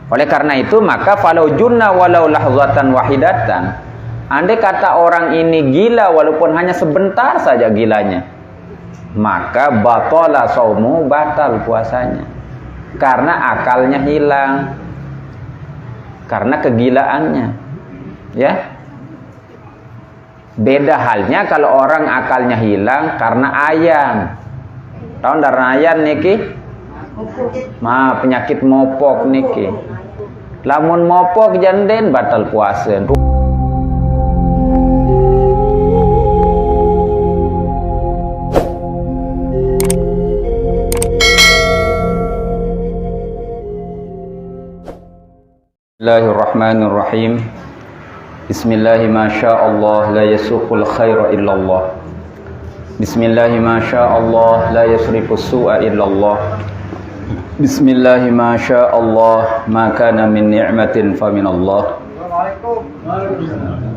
Oleh karena itu maka falau junna walau lahzatan wahidatan, andai kata orang ini gila walaupun hanya sebentar saja gilanya, maka batala saumu, batal puasanya. Karena akalnya hilang, karena kegilaannya. Ya. Beda halnya kalau orang akalnya hilang karena ayan. Tahu darah ayan niki? Penyakit mopok niki. Lamun mopok janden batal puasa. Bismillahirrahmanirrahim. Bismillahi ma sya'allah la yasuqul khaira illallah. Bismillahi ma sya'allah la yasrifus su'a illallah. Bismillahi ma sya'allah ma kana min ni'matin fa minallah.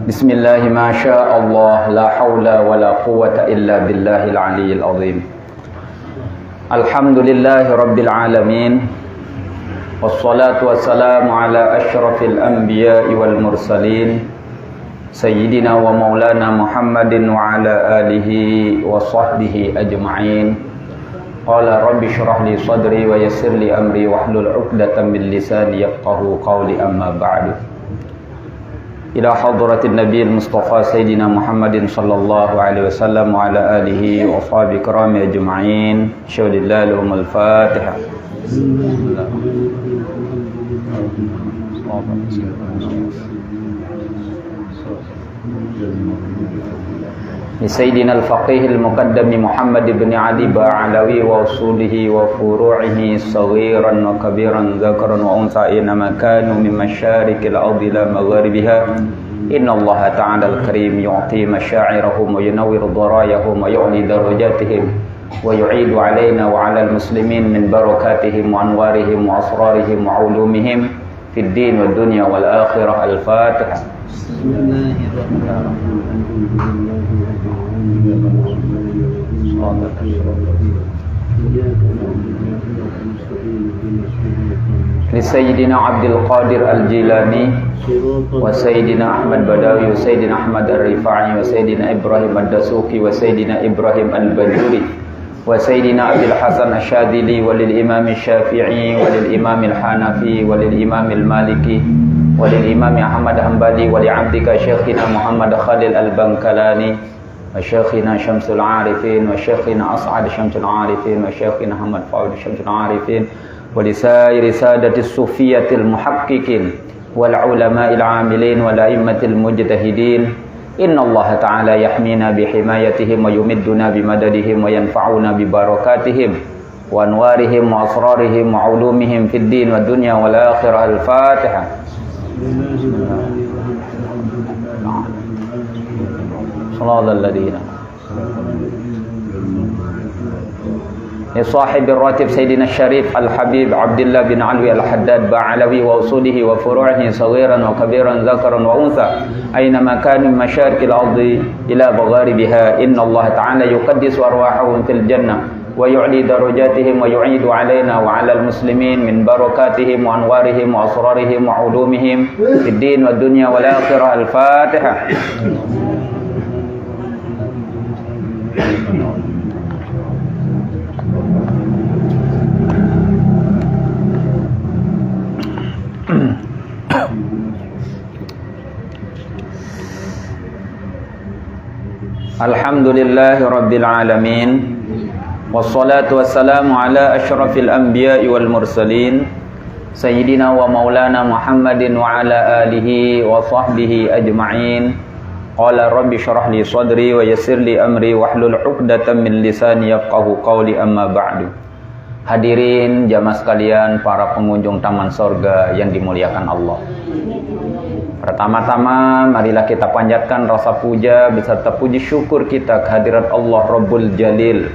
Bismillahi ma sya'allah la haula wa la quwwata illa billahil aliyyil azim. Alhamdulillahi rabbil alamin. Wassalatu wassalamu ala asyrafil anbiya'i wal mursalin Sayyidina wa maulana Muhammadin wa ala alihi wa sahbihi ajma'in. Qala rabbi syrah li sadri wa yassir li amri wahlul 'uqdatam min lisani yafqahu qawli, amma ba'du. Ila hadratin nabiyil mustafa Sayyidina Muhammadin sallallahu alaihi wasallam wa ala alihi wa sahbihi kirami ajma'in. Syaulillahi lahumul Fatihah. Sayyidina al-faqih al-muqaddami Muhammad ibn Ali Ba'alawi wa usulihi wa furu'ihi saghiran wa kabiran dzakaran wa unsa inama kanu min masyarikil ardi la magharibiha. Inna Allah ta'ala al-karim yu'ti masyairahum wa yunawwir dharayahum wa yu'li darajatihim wa yu'idu alaina wa ala al-muslimin min barakatihim wa anwarihim wa asrarihim wa ulumihim fid din wad dunya wal akhirah. Al-Fatihah. Li Sayyidina Abdul Qadir Al-Jilani wa Sayyidina Ahmad Badawi wa Sayyidina Ahmad Ar-Rifa'i wa Sayyidina Ibrahim Ad-Dasuki wa Sayyidina Ibrahim Al-Bajuri wa Sayyidina Abil Hasan Asyadili wa lil Imam Syafi'i wa lil Imam Al-Hanafi wa lil Imam Al-Maliki wa lil Imam Ahmad Hanbali wa li 'abdika Syekhina Muhammad Khalil Al-Bankalani wa Syekhina Syamsul Arifin wa Syekhina As'ad Syamsul Arifin wa Syekhina Ahmad Fawd Syamsul Arifin wa li sairi sadatis sufiyatil muhaqqiqin wal ulama'il 'amilin wal a'immatil mujtahidin. Inna Allah ta'ala yahmina bihimayatihim wa yumidduna bimadadihim wa yanfa'una bibarakatihim wa anwarihim wa asrarihim wa ulumihim fid din wad dunya wal akhirah. Al-Fatihah. Sallallahu alaihi ya sahibi ratib Sayyidina Syarif Al-Habib Abdullah bin Alwi Al-Haddad Ba'alawi wa usulihi wa furu'ihi saghiran wa kabiran dzakaran wa unsa aina ma kanu masyarikil ardi ila magharibiha. Inna Allah ta'ala yuqaddisu arwahahum fil jannah wa yu'li darajatihim wa yu'idu alaina wa 'alal muslimin min barakatihim wa anwarihim wa asrarihim wa ulumihim fid din wad dunya wal akhirah. Al-Fatihah. Alhamdulillahi rabbil alamin. Wassalatu wassalamu ala asyrafil anbiya'i wal mursalin Sayyidina wa maulana Muhammadin wa ala alihi wa sahbihi ajma'in. Qala rabbi syrah li sadri wa yassir li amri wahlul 'uqdatam min lisani yafqahu qawli, amma ba'du. Hadirin jamaah sekalian, para pengunjung taman sorga yang dimuliakan Allah. Pertama-tama marilah kita panjatkan rasa puja beserta puji syukur kita kehadirat Allah Rabbul Jalil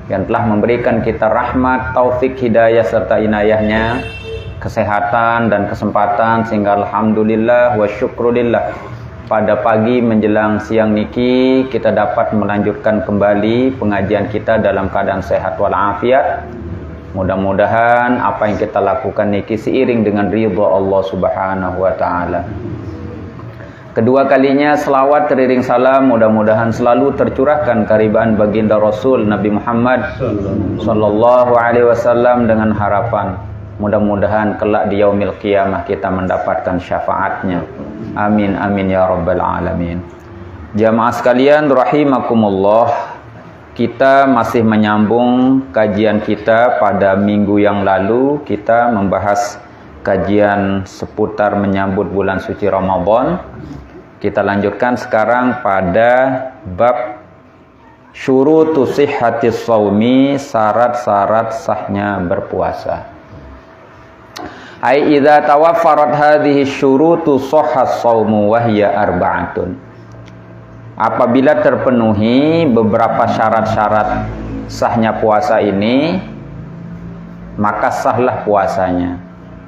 yang telah memberikan kita rahmat, taufik, hidayah serta inayahnya, kesehatan dan kesempatan sehingga alhamdulillah wa syukrulillah pada pagi menjelang siang niki kita dapat melanjutkan kembali pengajian kita dalam keadaan sehat walafiat. Mudah-mudahan apa yang kita lakukan niki seiring dengan ridha Allah Subhanahu wa taala. Kedua kalinya selawat teriring salam mudah-mudahan selalu tercurahkan karibaan baginda Rasul Nabi Muhammad sallallahu alaihi wasallam dengan harapan mudah-mudahan kelak di yaumil qiyamah kita mendapatkan syafaatnya. Amin amin ya rabbal alamin. Jamaah sekalian rahimakumullah, kita masih menyambung kajian kita pada minggu yang lalu. Kita membahas kajian seputar menyambut bulan suci Ramadan. Kita lanjutkan sekarang pada bab syurutu sihhatis shaumi, syarat-syarat sahnya berpuasa. Ai idza tawaffarat hadhihi syurutu shahhas shaumu wa hiya arba'atun. Apabila terpenuhi beberapa syarat-syarat sahnya puasa ini, maka sahlah puasanya.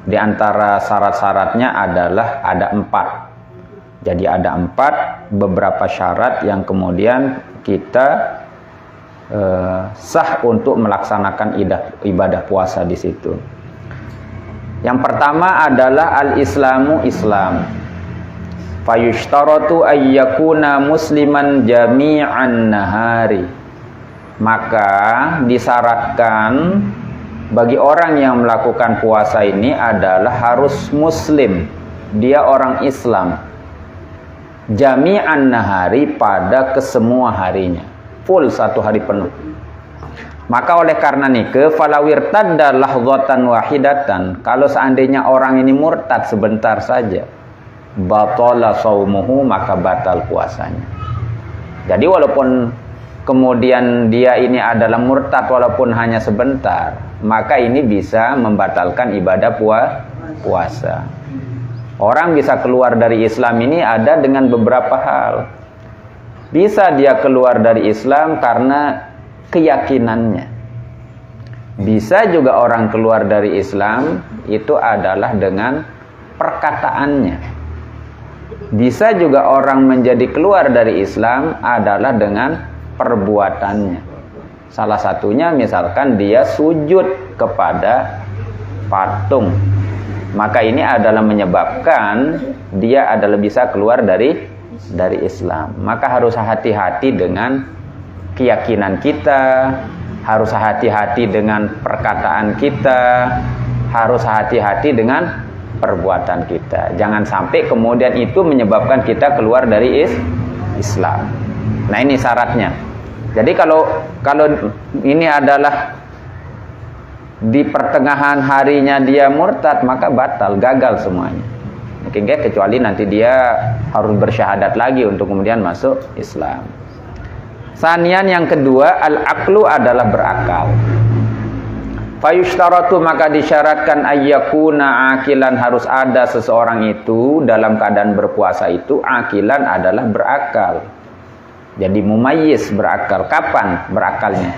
Di antara syarat-syaratnya adalah ada 4. Jadi ada 4 beberapa syarat yang kemudian kita sah untuk melaksanakan ibadah puasa di situ. Yang pertama adalah al-islamu Islam. Fayushtaratu ayyakuna musliman jami'an nahari. Maka disyaratkan bagi orang yang melakukan puasa ini adalah harus muslim. Dia orang Islam. Jami'an nahari, pada kesemua harinya. Full 1 hari penuh. Maka oleh karena nike falawirtadda lahdzatan wahidatan, kalau seandainya orang ini murtad sebentar saja, batala shaumuhu, maka batal puasanya. Jadi walaupun kemudian dia ini adalah murtad walaupun hanya sebentar, maka ini bisa membatalkan ibadah puasa. Orang bisa keluar dari Islam ini ada dengan beberapa hal. Bisa dia keluar dari Islam karena keyakinannya. Bisa juga orang keluar dari Islam itu adalah dengan perkataannya. Bisa juga orang menjadi keluar dari Islam adalah dengan perbuatannya. Salah satunya misalkan dia sujud kepada patung. Maka ini adalah menyebabkan dia adalah bisa keluar dari Islam. Maka harus hati-hati dengan keyakinan kita, harus hati-hati dengan perkataan kita, harus hati-hati dengan perbuatan kita. Jangan sampai kemudian itu menyebabkan kita keluar dari Islam. Nah, ini syaratnya. Jadi kalau ini adalah di pertengahan harinya dia murtad, maka batal, gagal semuanya. Mungkin kecuali nanti dia harus bersyahadat lagi untuk kemudian masuk Islam. Sanian yang kedua, al-aqlu adalah berakal. Fayushtaratu, maka disyaratkan ayyakuna akilan, harus ada seseorang itu dalam keadaan berpuasa itu akilan adalah berakal. Jadi mumayyiz, berakal. Kapan berakalnya?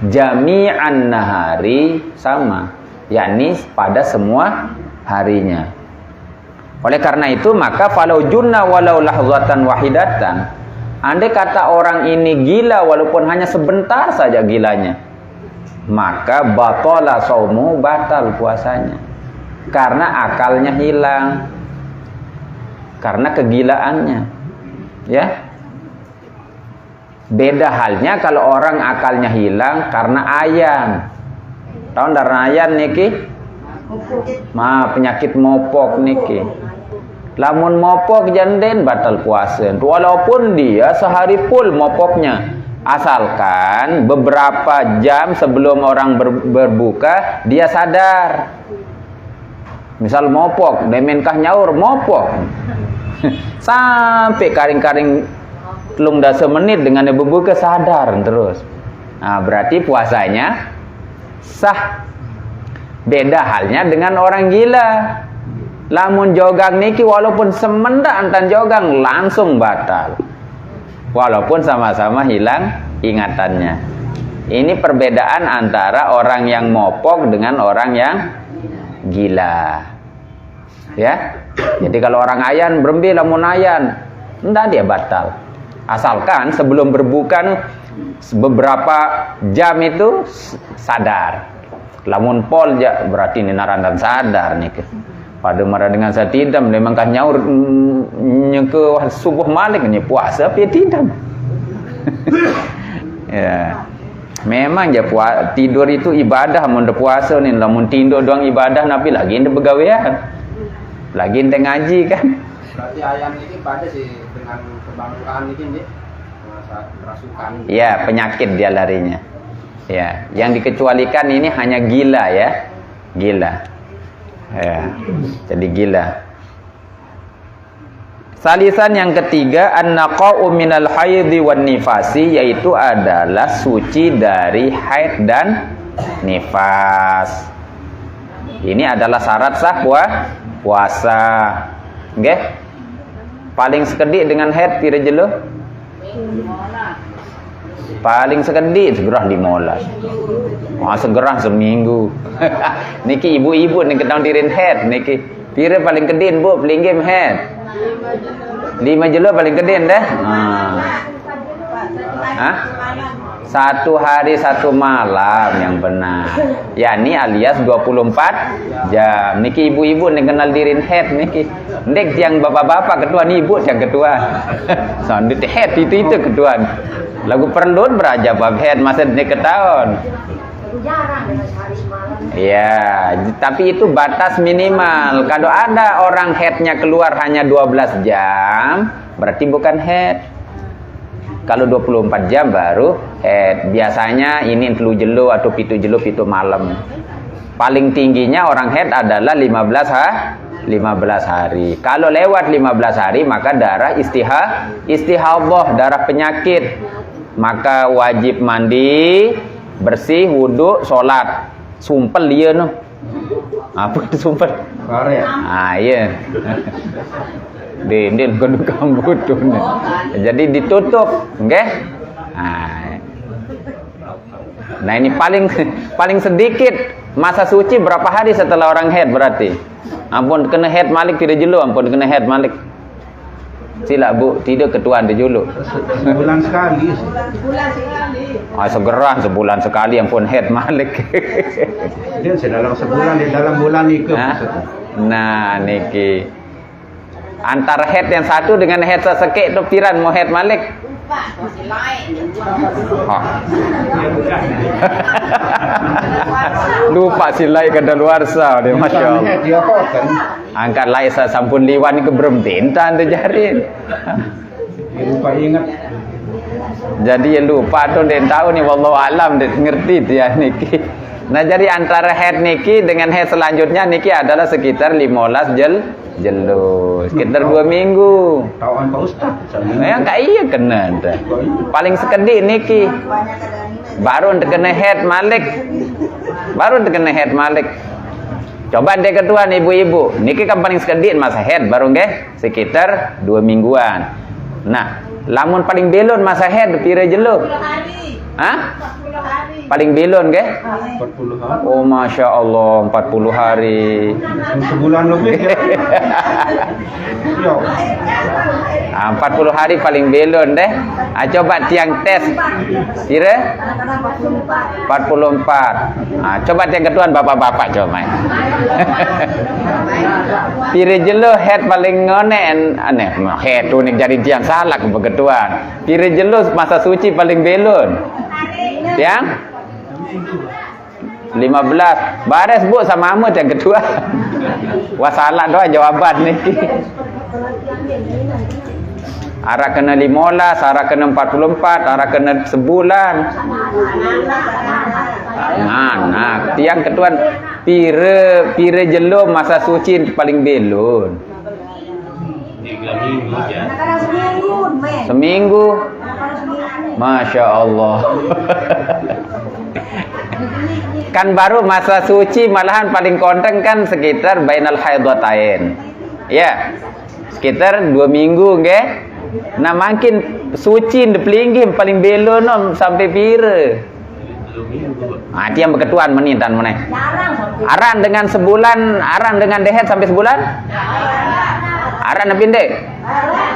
Jami'an nahari, sama, yakni pada semua harinya. Oleh karena itu maka falau junna walau lahzatan wahidatan, andai kata orang ini gila walaupun hanya sebentar saja gilanya, maka batala saumu, batal puasanya. Karena akalnya hilang, karena kegilaannya. Ya. Beda halnya kalau orang akalnya hilang karena ayan. Tahu darah ayan niki? Penyakit mopok niki. Lamun mopok janden batal puasa. Walaupun dia sehari full mopoknya, asalkan beberapa jam sebelum orang berbuka dia sadar. Misal mopok, demenkah nyaur mopok. Sampai karing-karing telung dasa menit dengan berbuka sadar terus. Nah, berarti puasanya sah. Beda halnya dengan orang gila. Lamun jogang niki walaupun semendak antan jogang langsung batal. Walaupun sama-sama hilang ingatannya. Ini perbedaan antara orang yang mopok dengan orang yang gila. Ya. Jadi kalau orang ayan berembi lamun ayan, enggak dia batal. Asalkan sebelum berbuka beberapa jam itu sadar. Lamun pol ja berarti ni naran dan sadar nih ke. Pada marah dengan saya tidam memang kan nyaur nyeke subuh malik ni puasa pi tidam. Ya. Memang je tidur itu ibadah mun puasa ni lamun tidur doang ibadah nabi lagi ente begawean. Lagi ente ngaji kan. Berarti ayam ini pada sih dengan kebanggaan ini kerasukan. Ya, penyakit dia larinya. Ya, yang dikecualikan ini hanya gila ya. Gila. Ya, jadi gila. Salisan yang ketiga, an-naqa'u minal haidhi wan nifasi, yaitu adalah suci dari haid dan nifas. Ini adalah syarat sah puasa. Nggih? Paling sekedik dengan haid pira jelo? Paling sekedik segerah 15. Segerah seminggu. Niki ibu-ibu nih ketang dirin head niki. Pira paling kedin bu pelinggim head. 5 jelo paling kedin dah. Hah? 1 hari 1 malam yang benar. Yani alias 24 jam. Niki ibu-ibu nih kenal dirin head niki. Ndek yang bapak-bapak ketua nih ibu yang ketua. Sandit head itu ketua. Lagu perlun beraja bab head masa ni ketahun. Jarang dengan sehari semalam. Ya, tapi itu batas minimal. Kalau ada orang headnya keluar hanya 12 jam, berarti bukan head. Kalau 24 jam baru head. Biasanya ini 3 jelo atau 7 jelo 7 malam. Paling tingginya orang head adalah 15 hari. Kalau lewat 15 hari maka darah istihadah, darah penyakit. Maka wajib mandi, bersih, wudu, sholat. Sumpel dia no. Apa itu sumpel? Karet. Iya. Dinding kudu kambut tuh. Jadi ditutup, nggih? Nah, ini paling sedikit masa suci berapa hari setelah orang head berarti? Ampun kena head malik tidak jelo, ampun kena head malik. Sila bu, tidak ketuaan dia julu. Sebulan sekali. Segerah sebulan sekali ampun head malik. Dia dalam sebulan di dalam bulan itu. Nah, niki. Antara head yang satu dengan head sesekek itu piran mau head malik. Lupa silai kadaluarsa dia masya Allah. Angkat lai sampun liwan ke beremtintan terjadi. Lupa ingat. Jadi yang lupa tuh dia tahu nih wallahu alam dia ngerti dia niki. Nah jadi antara head niki dengan head selanjutnya niki adalah sekitar 15 jelo, sekitar 2 minggu. Tauan Pak Ustaz. Ya enggak iya kena dah. Paling sekedik niki. Baru terkena head malik. Coba deh ketua nih ibu-ibu. Niki kan paling sekedik masa head baru nggih sekitar 2 mingguan. Nah, lamun paling belon masa head pira jelo? 40 hari. Hah? 40 hari. Paling belon nggih? 40 hari. Oh masya Allah 40 hari. Sebulan lebih ya. Yo. 40 hari paling belon deh. Coba tiang tes. Kira? 44. Coba tiang ketuan bapak-bapak coba. Pira jelo head paling ngonen aneh. Head tu nih jadi tiang salah ke ketuan. Pira jelo masa suci paling belon. Tiang 15. Bares bu sama amat yang kedua. Wasalah doa jawaban nih. Arah kena 15, arah kena 44, arah kena sebulan. Nah, tiang ketuan pire jelo masa suci paling belon. Seminggu. Masya Allah. Kan baru masa suci malahan paling konteng kan sekitar bainal haidhatain. Ya. Sekitar 2 minggu nggih. Nah makin suci diplinggim paling belon sampai pira. Yang berketuan menintan meneh. Aran dengan sebulan, aran dengan dehet sampai sebulan? Aran apa dek?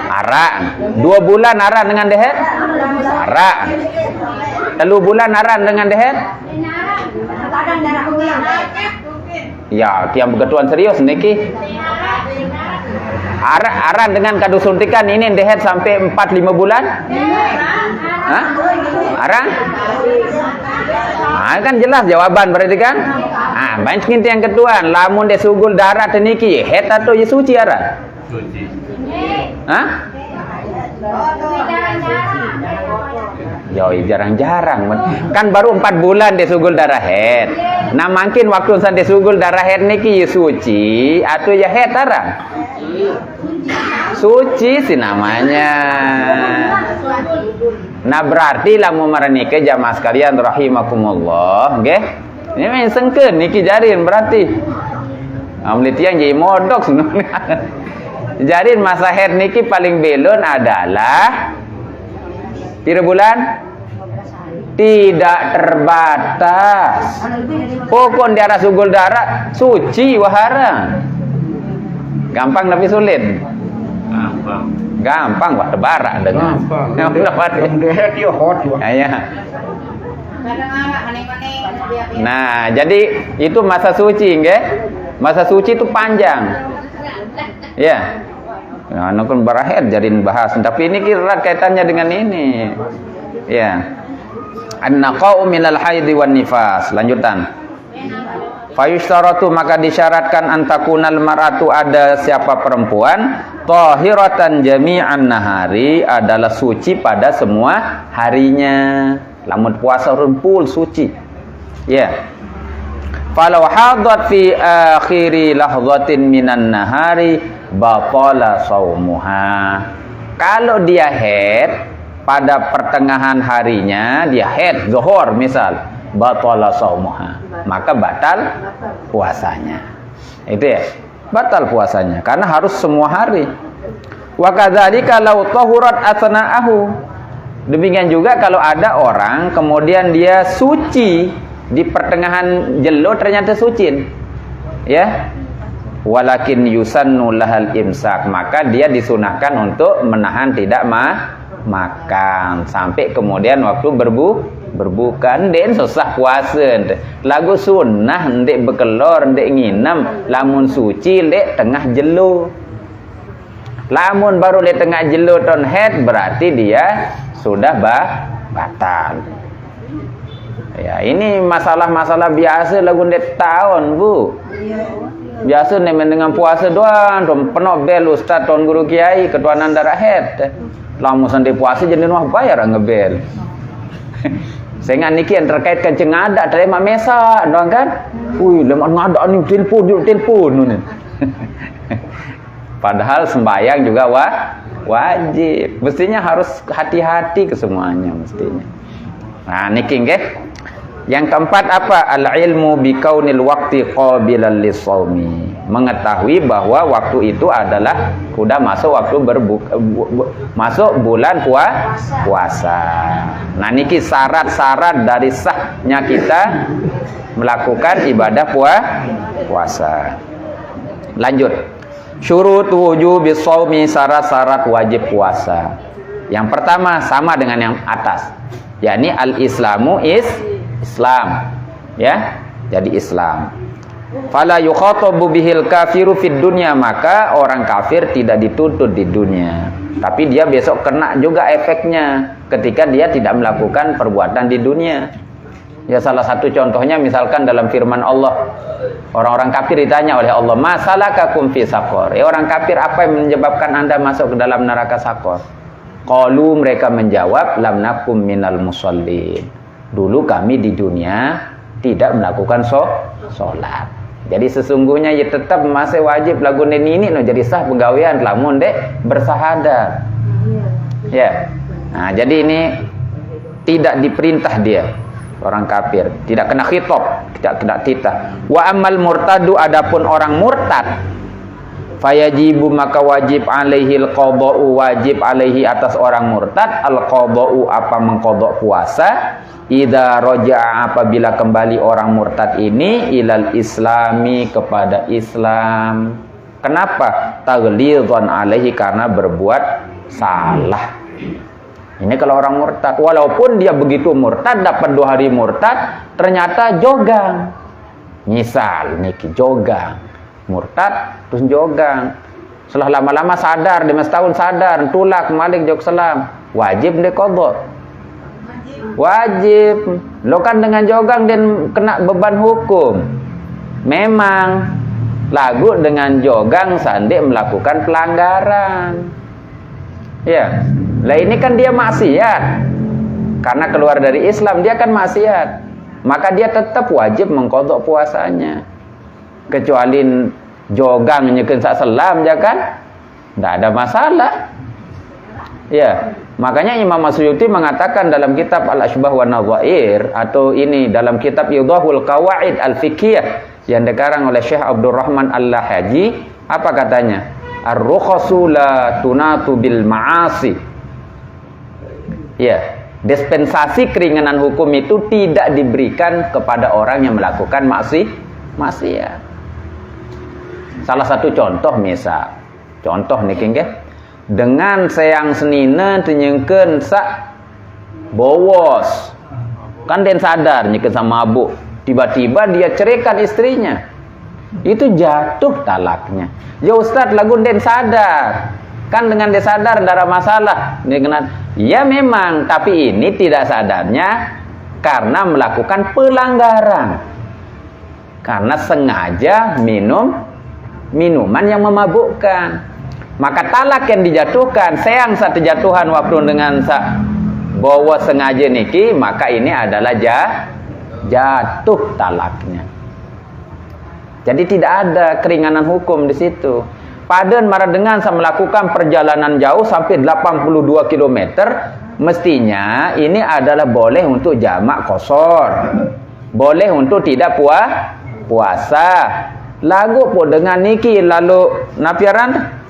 Aran. 2 bulan aran dengan dehet? Aran. 3 bulan aran dengan dehet? Jarang darah ulang. Ya, yang begituan serius niki. Aran dengan kadu suntikan ini dehet sampai 4-5 bulan? Hah? Arang? Kan jelas jawaban berarti kan? Banyak yang kedua, lamun de sugul darah teniki, het atau ye suci arang? Suci. Hah? Yoi, jarang-jarang. Kan baru 4 bulan de sugul darah het. Nah, mungkin waktu san de sugul darah het niki ye suci atau ya het arang? Suci sih namanya. Nah, berarti lamun maranike jamaah sekalian rahimakumullah, nggih. Ini main sengkeun niki jarin berarti. Amlitian jadi modok sebenarnya. Jarin masa haid niki paling belon adalah 3 bulan tidak terbatas. Pokon darah sugul darah suci waharang. Gampang tapi sulit. Gampang wah tebara dengan. Nah, jadi itu masa suci, nggih. Masa suci itu panjang. Ya. Nah, kan barahed jadiin bahas, tapi ini kira kaitannya dengan ini. Ya. An-naqa'u minal haidhi wan nifas. Lanjutan. Fayushtaratu, maka disyaratkan antakunal mar'atu, ada siapa perempuan tahiratan jami'an nahari, adalah suci pada semua harinya. Lamun puasa rumpul suci. Ya. Falau hadat fi akhiri lahzatin minan nahari batala saumuha. Kalau dia haid pada pertengahan harinya, dia haid zuhur misal, batala saumuha, maka batal puasanya. Itu ya, batal puasanya karena harus semua hari. Wa kadzalika law tahurat asna'ahu. Demikian juga kalau ada orang kemudian dia suci di pertengahan jelo ternyata suci. Ya. Walakin yusannu lahal imsak, maka dia disunahkan untuk menahan tidak makan sampai kemudian waktu berbuka. Den susah puasa lagu sunnah ndek bekelor ndek nginam, lamun suci ndek tengah jelo. Lamun baru di tengah jelo ton head berarti dia sudah batal. Ya, ini masalah-masalah biasa lagu ndek tahun, Bu. Biasa nemen dengan puasa doang, penuh bel ustaz ton guru kiai ketuanan darah head. Lamun sandi puasa jadi nuah bayar ngebel. Sehingga niki yang terkait kencing ada terima mesa doang kan. Lemah ngada ni telepon ni. Padahal sembahyang juga wajib. Mestinya harus hati-hati ke semuanya mestinya. Nah, niki nggih. Yang keempat apa? Al-ilmu bikaunil waqti qabilan lis-shaumi. Mengetahui bahwa waktu itu adalah sudah masuk waktu masuk bulan puasa. Nah, niki syarat-syarat dari sahnya kita melakukan ibadah puasa. Lanjut. Syurut wujubis shaumi, syarat-syarat wajib puasa. Yang pertama sama dengan yang atas. yakni al-islamu Islam, ya, jadi Islam. Fala yukhatabu bihil kafiru fid dunya, maka orang kafir tidak dituntut di dunia, tapi dia besok kena juga efeknya ketika dia tidak melakukan perbuatan di dunia. Ya, salah satu contohnya misalkan dalam firman Allah, orang-orang kafir ditanya oleh Allah, masalakakum fi saqor, orang kafir apa yang menyebabkan anda masuk ke dalam neraka saqor? Qalu, mereka menjawab, lam nakum minal musallin, dulu kami di dunia tidak melakukan sholat. Jadi sesungguhnya ya tetap masih wajib lagu ini no jadi sah pegawaian lamun dek bersahadat. Ya. Nah, jadi ini tidak diperintah dia orang kafir, tidak kena khitab, tidak kena titah. Wa amal murtadu, adapun orang murtad, fayajibu, maka wajib alaihil qada'u, wajib alaihi atas orang murtad al qada'u, apa mengqada' puasa. Idza raja'a, apabila kembali orang murtad ini ilal islami, kepada Islam. Kenapa? Taghlidhan alaihi, karena berbuat salah. Ini kalau orang murtad, walaupun dia begitu murtad, dapat 2 hari murtad, ternyata jogang. Misal niki jogang, murtad terus jogang. Setelah lama-lama sadar, 5 tahun sadar, tulak malik jog selam, wajib dia qadha. Wajib. Lo kan dengan jogang dan kena beban hukum. Memang lagu dengan jogang sandik melakukan pelanggaran. Ya. Lah ini kan dia maksiat. Karena keluar dari Islam dia kan maksiat. Maka dia tetap wajib mengqadha puasanya. Kecuali jogang nyekeun sak selam ya kan? Enggak ada masalah. Ya, makanya Imam Masyuti mengatakan dalam kitab Al-Ashbah wa Nadhair, atau ini dalam kitab Idahul Qawaid Al-Fiqhiyah yang dikarang oleh Syekh Abdurrahman Al-Lahaji, apa katanya? Ar-rukhasu la tunatu bil ma'asi. Ya, dispensasi keringanan hukum itu tidak diberikan kepada orang yang melakukan maksiat. Salah satu contoh misal, contoh niki nggih, dengan seang senina tenyengkeun sak bowos. Kan den sadar nyekeun sama mabuk, tiba-tiba dia ceraikan istrinya. Itu jatuh talaknya. Ya Ustaz, lagu den sadar. Kan dengan dia sadar tidak ada masalah. Ya memang, tapi ini tidak sadarnya karena melakukan pelanggaran. Karena sengaja minum minuman yang memabukkan. Maka talak yang dijatuhkan, seang satu jatuhan waktu dengan bawa sengaja niki, maka ini adalah jatuh talaknya. Jadi tidak ada keringanan hukum di situ. Padan marah dengan saya melakukan perjalanan jauh sampai 82 km, mestinya ini adalah boleh untuk jamak qashar. Boleh untuk tidak puasa. Lagu pun dengan niki lalu napiaran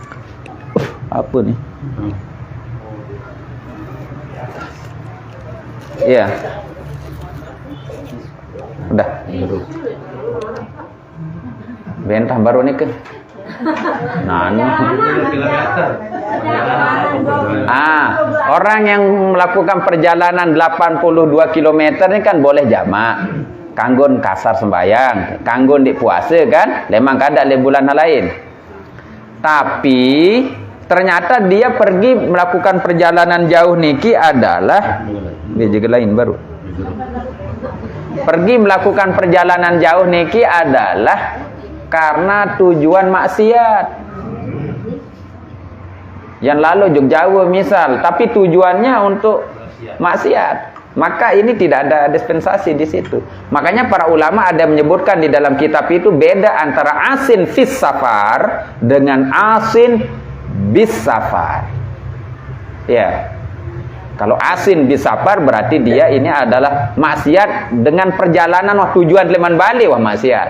apa nih? Iya. Udah. Bentah baru nih ke. Orang yang melakukan perjalanan 82 km ini kan boleh jamak. Kanggon kasar sembayang, kanggon di puasa kan, memang kada le bulan lain. Tapi ternyata dia pergi melakukan perjalanan jauh niki adalah dia juga lain baru. Pergi melakukan perjalanan jauh niki adalah karena tujuan maksiat. Yang lalu Jogjawa misal, tapi tujuannya untuk maksiat. Maka ini tidak ada dispensasi di situ. Makanya para ulama ada menyebutkan di dalam kitab itu beda antara asin fis safar dengan asin bis safar. Ya. Kalau asin bis safar berarti dia ini adalah maksiat dengan perjalanan tujuan leman balik maksiat.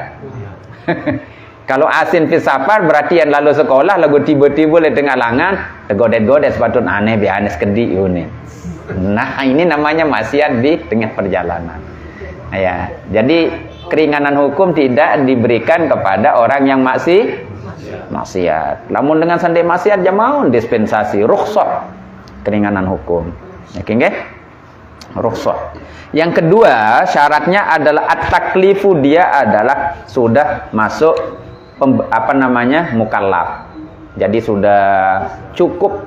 Kalau asin fis safar berarti yang lalu sekolah lagu tiba-tiba le tengah langan, godet-godet sepatut aneh bianes kedi unit. Nah, ini namanya maksiat di tengah perjalanan. Ya, jadi keringanan hukum tidak diberikan kepada orang yang maksiat. Namun dengan sandi maksiat jamaun dispensasi rukhsah keringanan hukum. Oke nggih? Rukhsah. Yang kedua, syaratnya adalah at-taklifu, dia adalah sudah masuk mukallaf. Jadi sudah cukup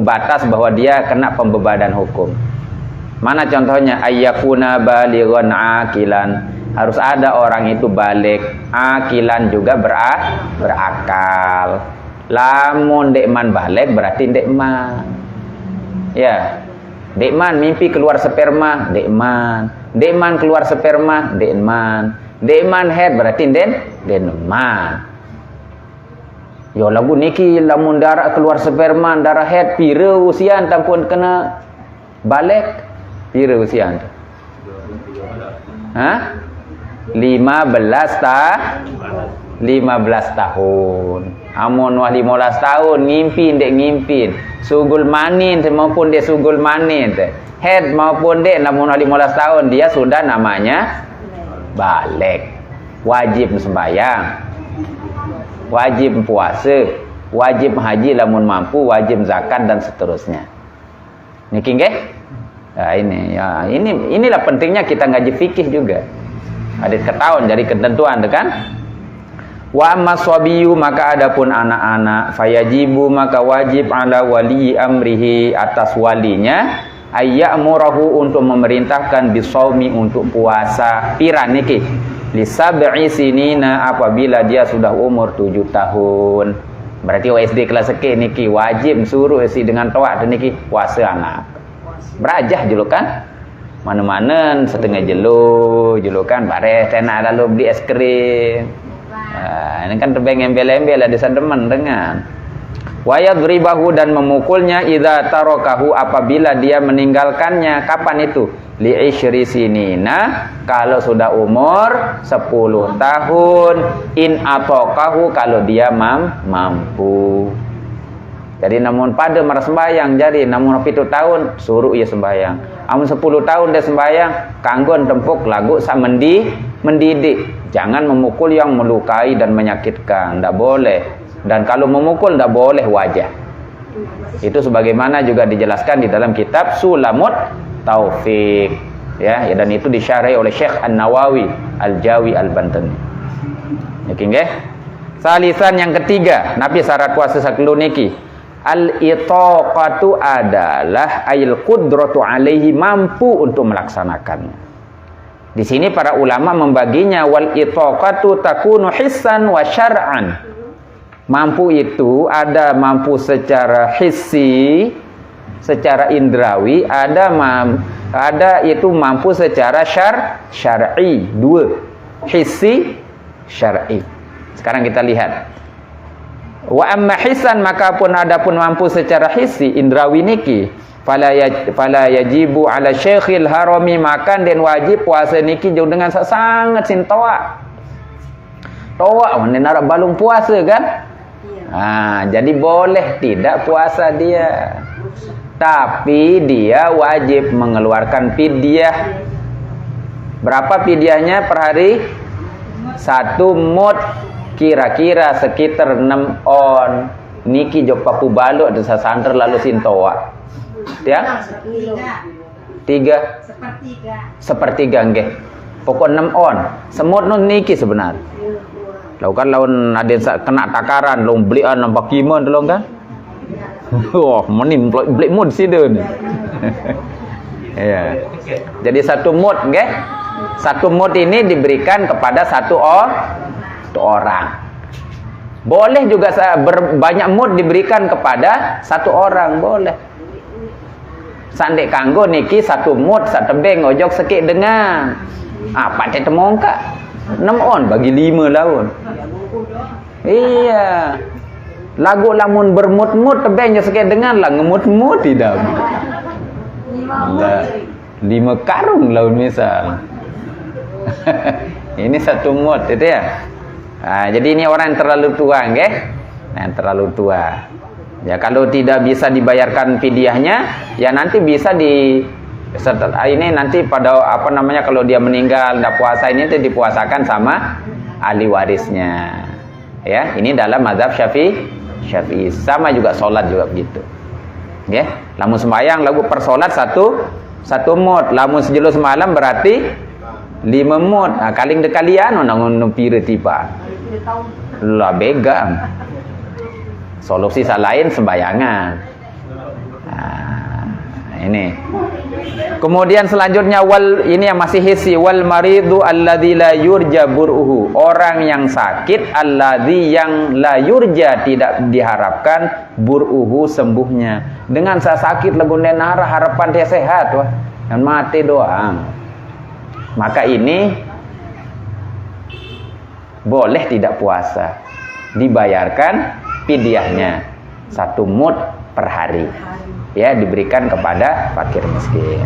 batas bahwa dia kena pembebanan hukum. Mana contohnya? Ayyakuna balighan aqilan. Harus ada orang itu balik, aqilan juga berakal. Lamun dekman balik berarti dekman. Ya. Dekman mimpi keluar sperma, dekman. Dekman keluar sperma, dekman. Dekman head berarti denman. Yo lagu niki lamun darah keluar sperma, darah head pira usian tampun kena balik. Pira usian tu? 15 tahun. Amun wah 15 tahun ngimpin. Sugul manin maupun dia sugul manin. Head maupun dia namun 15 tahun dia sudah namanya balik. Wajib sembahyang. Wajib puasa, wajib haji lamun mampu, wajib zakat dan seterusnya. Niki nggih? Nah, inilah pentingnya kita ngaji fikih juga. Ada ketahuan dari ketentuan kan? Wa ammaswabiyu, maka adapun anak-anak, fayajibu, maka wajib ala wali amrihi, atas walinya, ayyamurahu, untuk memerintahkan bisaumi, untuk puasa piran niki li sab'i sinina, apabila dia sudah umur 7 tahun. Berarti SD kelas seki niki wajib suruh si dengan toat niki puasa anak. Berajah julu kan? Mana-mana setengah jelu kan, bare tenak lalu beli es krim. Ini kan terbeng embel-embel ada sandeman dengan wayadribahu, dan memukulnya idza tarakahu, apabila dia meninggalkannya. Kapan itu? Li'ishri sinina, kalau sudah umur 10 tahun. In ataqahu, kalau dia mampu. Jadi namun pada marah sembayang, jadi namun 7 tahun suruh ia sembayang. Amun 10 tahun dia sembayang, kanggon tempuk lagu sak mendidik. Jangan memukul yang melukai dan menyakitkan, tidak boleh. Dan kalau memukul tidak boleh wajah. Itu sebagaimana juga dijelaskan di dalam kitab Sulamut Taufik, ya, dan itu disyarah oleh Syekh An-Nawawi Al-Jawi Al-Bantani. Oke nggih. Salisan yang ketiga, nabi syarat puasa sakelu niki. Al-itaqatu adalah ayil qudratu alaihi, mampu untuk melaksanakannya. Di sini para ulama membaginya, wal itaqatu takunu hissan wa syar'an. Mampu itu ada mampu secara hissi, secara indrawi, ada itu mampu secara syar'i. Dua, hissi, syar'i. Sekarang kita lihat. Wa amma hisan, maka pun adapun mampu secara hissi indrawi niki, fala yajibu ala syekhil harami, maka den wajib puasa niki jauh dengan sangat sintoa. Toa menara balung puasa kan? Jadi boleh tidak puasa dia. Tapi dia wajib mengeluarkan fidyah. Berapa fidyahnya per hari? 1 mud, kira-kira sekitar 6 on. Niki jopaku baluk ada sasanter lalu sintoa. Ya? 3 sepertiga nggih. Pokok 6 on. Semut nun niki sebenarnya. Lalu kan lawan ada kena takaran, lawan belian nampak kiman dulu kan? Wah, menim beli mud sih dun. Ya. Jadi 1 mud nggih. 1 mud ini diberikan kepada satu orang. Boleh juga banyak mud diberikan kepada 1 orang, boleh. Sandek kanggo niki 1 mud sak tebeng ojok sekik dengan. Apa teh temongka? 6 on bagi 5 laun. Iya. Lagu lamun bermut-mut tebeng sekik dengan lah ngemut-mut tidak. 5 karung laun misal. Ini 1 mut itu ya. Jadi ini orang yang terlalu tua nggih. Yang terlalu tua. Ya kalau tidak bisa dibayarkan fidyahnya, ya nanti bisa ini nanti pada kalau dia meninggal tidak puasa ini itu dipuasakan sama ahli warisnya. Ya, ini dalam mazhab Syafi'i. Sama juga sholat juga begitu. Ya, lamun sembahyang lagu per sholat 1 mud, lamun sejelo semalam berarti 5 mud. Kaling dekalian nang pire tiba. Lah begam. Solusi lain sembayangan. Ini. Kemudian selanjutnya ini yang masih hissi, wal maridu alladzi la yurja bur'uhu. Orang yang sakit alladzi yang la yurja, tidak diharapkan bur'uhu, sembuhnya. Dengan sakit lagu nenara harapan dia sehat wah. Dan mati doang. Maka ini boleh tidak puasa. Dibayarkan fidyahnya 1 mud per hari. Ya, diberikan kepada fakir miskin.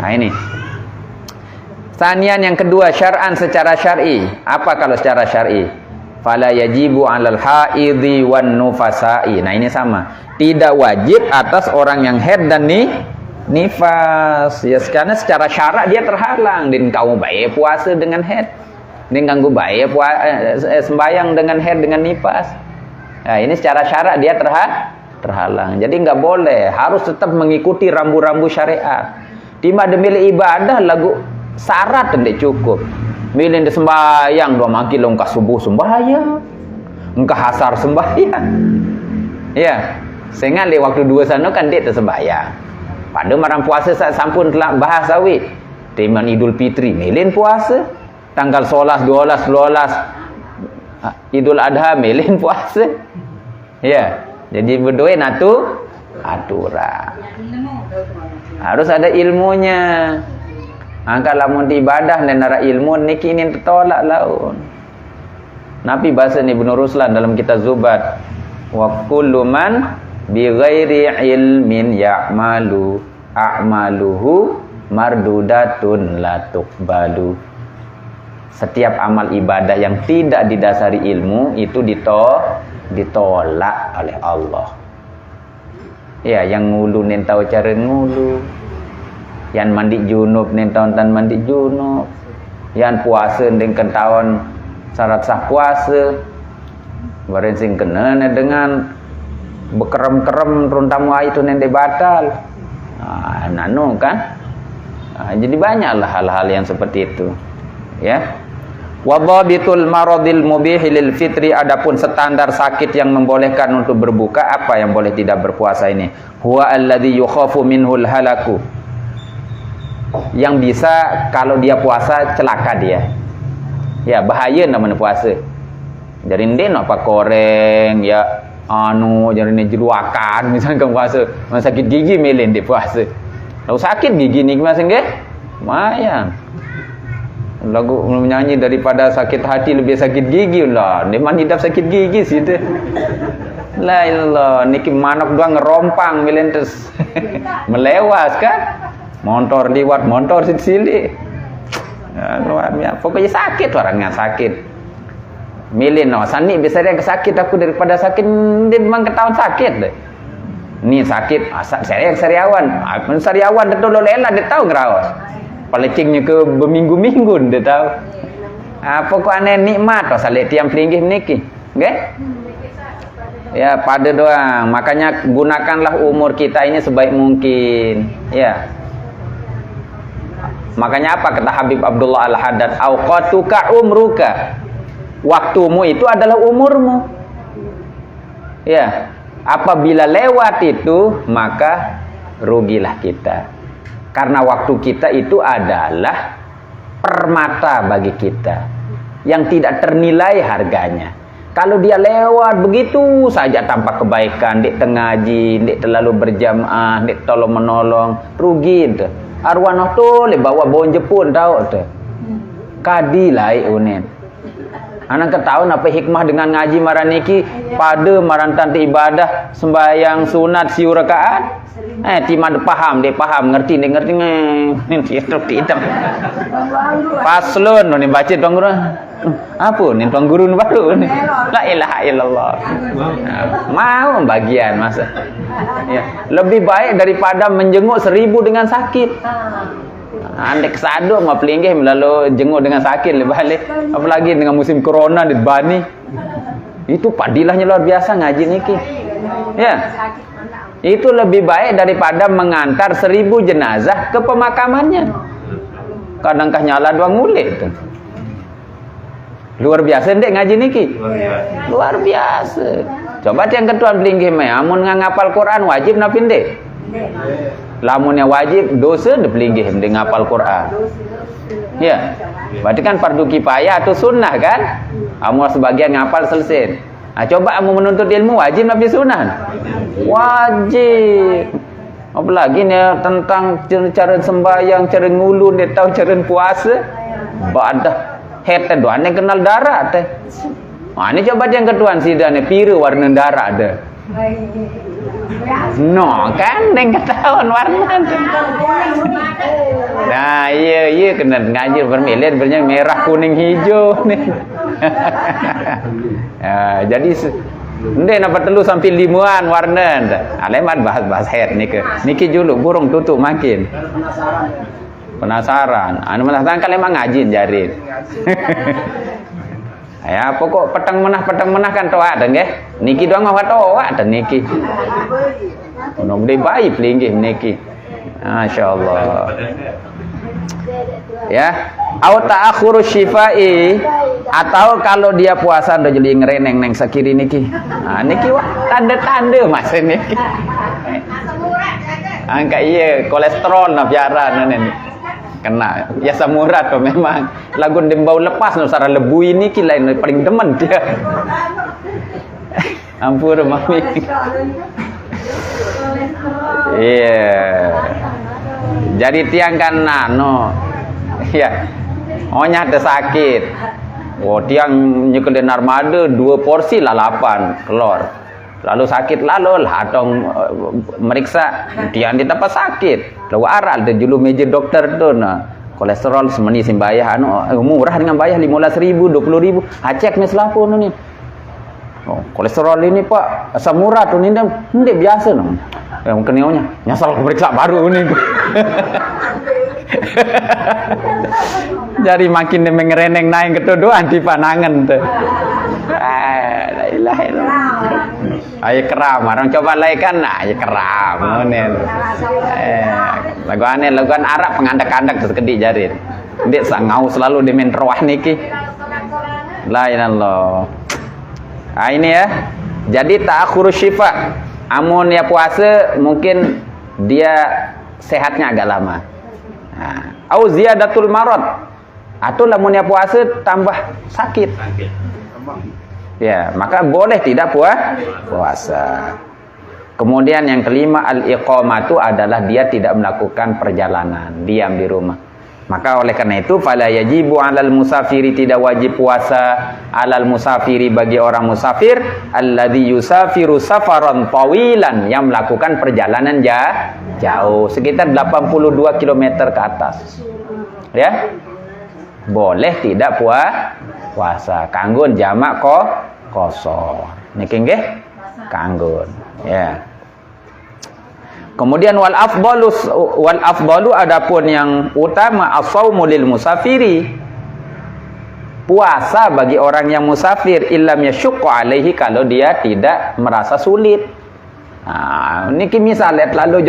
Nah ini. Sanian yang kedua, syar'an, secara syar'i. Apa kalau secara syar'i? Fala yajibu 'alal haidhi wan nufasa'i. Nah ini sama. Tidak wajib atas orang yang haid dan nifas. Ya, karena secara syarak dia terhalang. Din kamu baik puasa dengan haid. Din ganggu baik sembayang dengan haid dengan nifas. Nah, ini secara syarak dia terhalang. Jadi nggak boleh, harus tetap mengikuti rambu-rambu syariat. Tima ada milih ibadah lagu syarat ndek cukup. Milih ndek sembahyang 2 maki longkah subuh sembahyang. Engkah asar sembahyang. Ya, sehingga di waktu 2 sana kan dia tersembahyang. Pada marang puasa sampun telah bahas awi. Timan Idul Fitri milih puasa. Tanggal 11, 12 Idul Adha milih puasa. Ya, jadi berdoa natu aturan. Harus ada ilmunya. Angkat lamun di ibadah dan nara ilmu niki ini tertolak laun. Nabi bahasa ni Ibnu Ruslan dalam kitab Zubat. Wa kullu man bi ghairi ilmin ya'malu a'maluhu mardudatun la tuqbalu. Setiap amal ibadah yang tidak didasari ilmu itu ditolak oleh Allah. Ya, yang ngulu nen tahu cara ngulu. Yang mandi junub nen tahu tan mandi junub. Yang puasa nen ketahuan syarat sah puasa. Barang sing kena dengan bekerem-kerem runtamu itu nen batal. Nanu kan? Jadi banyaklah hal-hal yang seperti itu. Ya. Wa dhabitul maradil mubih lil fitri, adapun standar sakit yang membolehkan untuk berbuka, apa yang boleh tidak berpuasa ini? Huwa alladhi yukhafu minhul halaku. Yang bisa kalau dia puasa celaka dia. Ya, bahaya namanya puasa. Jadi ndek apa koreng ya jadi ini jeruakan misalkan puasa. Sakit gigi melin di puasa. Kalau sakit gigi ni mas nggih? Lumayan. Lagu menyanyi daripada sakit hati lebih sakit gigi lah. Ni man hidup sakit gigi sih deh. La ilallah, niki manok doang ngerompang milentes. Melewas kan? Motor liwat motor sili. Ya, luarnya. Pokoknya sakit orangnya sakit. Milin no, sani bisa dia sakit aku daripada sakit dia memang ketahuan sakit deh. Ni sakit, saya sariawan. Sariawan dia tolong lela dia tahu ngerawas. Palecingnya ke berminggu-minggu dia tahu. Pokoknya nikmat salik tiang pelinggih niki. Nggih? Ya, pada doang. Makanya gunakanlah umur kita ini sebaik mungkin. Ya. Makanya apa kata Habib Abdullah Al-Haddad? Auqatuka umruka. Waktumu itu adalah umurmu. Ya. Apabila lewat itu, maka rugilah kita. Karena waktu kita itu adalah permata bagi kita yang tidak ternilai harganya. Kalau dia lewat begitu saja tanpa kebaikan, dek tengaji, dek terlalu berjamaah, dek tolong menolong, rugi itu. Arwah tu le bawa bonje pun tahu tu. Kadi lai unen. Anak ketahuan apa hikmah dengan ngaji maraniki pada marantan ibadah sembahyang sunat siu rakaat. Timad paham, dia paham, ngerti itu tidak. Paslon ni baca tuan guru. Apa ni tuan guru baru ni? La ilaha illallah. Mau bagian masa. Ya, lebih baik daripada menjenguk 1000 dengan sakit. Andek kesado mau pelinggih melalui jenguk dengan sakit lebih balik. Apalagi dengan musim corona di Bani. Itu padilahnya luar biasa ngaji niki. Ya. Itu lebih baik daripada mengantar 1000 jenazah ke pemakamannya. Kadangkah nyala 2 ngulit. Luar biasa ndek ngaji niki. Luar biasa. Coba yang ketuan pelinggih meh amun ngapal Quran wajib napa ndek? Lamunnya wajib dosa ndek pelinggih ndek ngapal Quran. Ya. Berarti kan fardu kifayah atau sunnah kan? Amun sebagian ngapal selesai. Coba kamu menuntut ilmu wajib nabi sunnah? Wajib. Apalagi ni tentang cara sembahyang, cara ngulu, dia tahu cara puasa. Badah het doan yang kenal darah teh. Ini coba yang ketuan sida ni biru warna darah ada. No kan yang ketahuan warna tu. Nah iya kena ngaji bermilian bernya merah kuning hijau ni. Jadi ndek napa telu sampai 5-an warna. Aleman bahas head niki juluk burung tutup makin. Penasaran. Anu penasaran kan emang ngaji jarin. Ya pokok petang menah kan toa dan nggih. Niki doang ngawat toa dan niki. Ono gede bayi pelinggih niki. Masyaallah. Ya, au ta'akhuru syifai, atau kalau dia puasa udah jadi ngereneng neng sakiri niki. Nah, niki wah tanda-tanda Mas niki. Angka iya kolesterol na biara nene. Kena ya samurat tuh memang lagu dembau lepas no sara lebu ini lain paling demen dia. Ampun mami. Iya. Jadi tiang kan nano. Ya. Ohnya ada sakit. Oh, tiang nyekelin armada 2 porsi lah 8 kelor. Lalu sakit lalu lah dong meriksa tiang di tempat sakit. Lalu aral de julu meja dokter tuh nah. Kolesterol semeni simbayah murah dengan bayar 15.000, 20.000. Cek nih selaku nih. Oh, kolesterol ini Pak asam urat tuh ini biasa dong. Yang kenionya nyasal periksa baru nih. Jadi makin mengereneng naik ketuduh anti panangan tuh. La ilaha illallah. Ayo keram, orang coba laikan nah, ayo keram ngonen. Laguan Arab pengandak-andak terus kedik jarin. Ndik sangau selalu di men roah niki. La ilaha illallah. Ah ini ya. Jadi ta'akhurus syifa. Amun ya puasa mungkin dia sehatnya agak lama. Nah, au ziyadatul marad. Atau lamun ya puasa tambah sakit. Ya, maka boleh tidak puasa. Kemudian yang kelima al-iqamatu adalah dia tidak melakukan perjalanan, diam di rumah. Maka oleh karena itu fala yajibu 'alal musafiri, tidak wajib puasa 'alal musafiri bagi orang musafir alladzi yusafiru safaran tawilan, yang melakukan perjalanan jauh sekitar 82 km ke atas. Ya. Boleh tidak puasa. Kanggun jamak qasar. Niki nggih? Kanggun. Ya. Kemudian wal afdalu adapun yang utama as-shaumu lil musafiri, puasa bagi orang yang musafir illam yasyqa alaihi, kalau dia tidak merasa sulit. Nah, niki misalnya lalu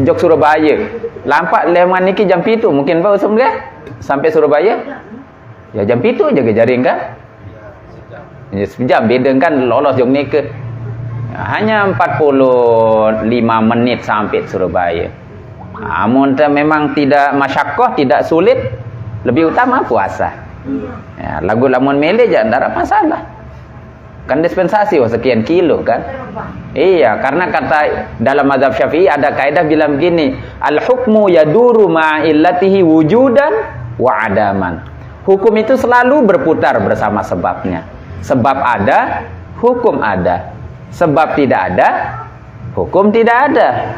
jog Surabaya. Lampak leman niki jam 7 mungkin Pak Usum dia sampai Surabaya. Ya jam 7 aja jaring kan? Ya sejam beda kan lolos jog niki. Hanya 45 menit sampai Surabaya. Namun memang tidak masyakoh, tidak sulit, lebih utama puasa. Ya, lagu lamun mele jangan ada masalah. Kan dispensasi sekian kilo kan? Iya, karena kata dalam mazhab Syafi'i ada kaidah bilang begini, al-hukmu yaduru ma'illatihi wujudan wa adaman. Hukum itu selalu berputar bersama sebabnya. Sebab ada, hukum ada. Sebab tidak ada, hukum tidak ada.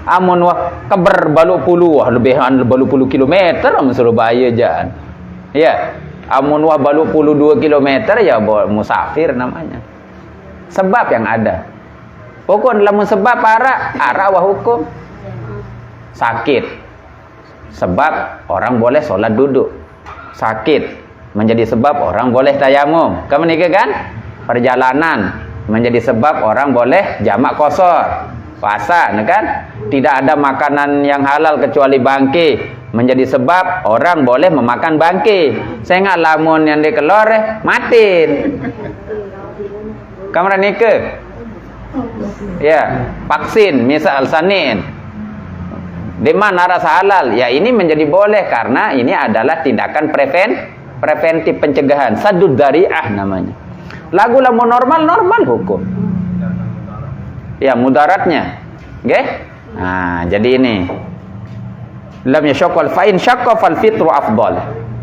Amun wah keber baluk puluh, wah lebihan baluk puluh kilometer amun Surabaya jangan. Ya, amun wah baluk puluh 2 kilometer ya musafir namanya. Sebab yang ada. Pokok lamun sebab ara wah hukum. Sakit. Sebab orang boleh sholat duduk. Sakit menjadi sebab orang boleh tayamum. Kamu nikah kan? Perjalanan menjadi sebab orang boleh jamak qasar. Puasa kan? Tidak ada makanan yang halal kecuali bangke, menjadi sebab orang boleh memakan bangke. Saya nggak lamun yang dikelor matin. Kamera nikah. Ya, vaksin misal sanin. Di mana rasa halal? Ya ini menjadi boleh karena ini adalah tindakan preventif pencegahan, saddud dzari'ah namanya. Lagu lamun normal hukum. Ya mudaratnya. Nggih? Nah, jadi ini. Lam yashaqqal fa in syaqqa fal fitru afdal.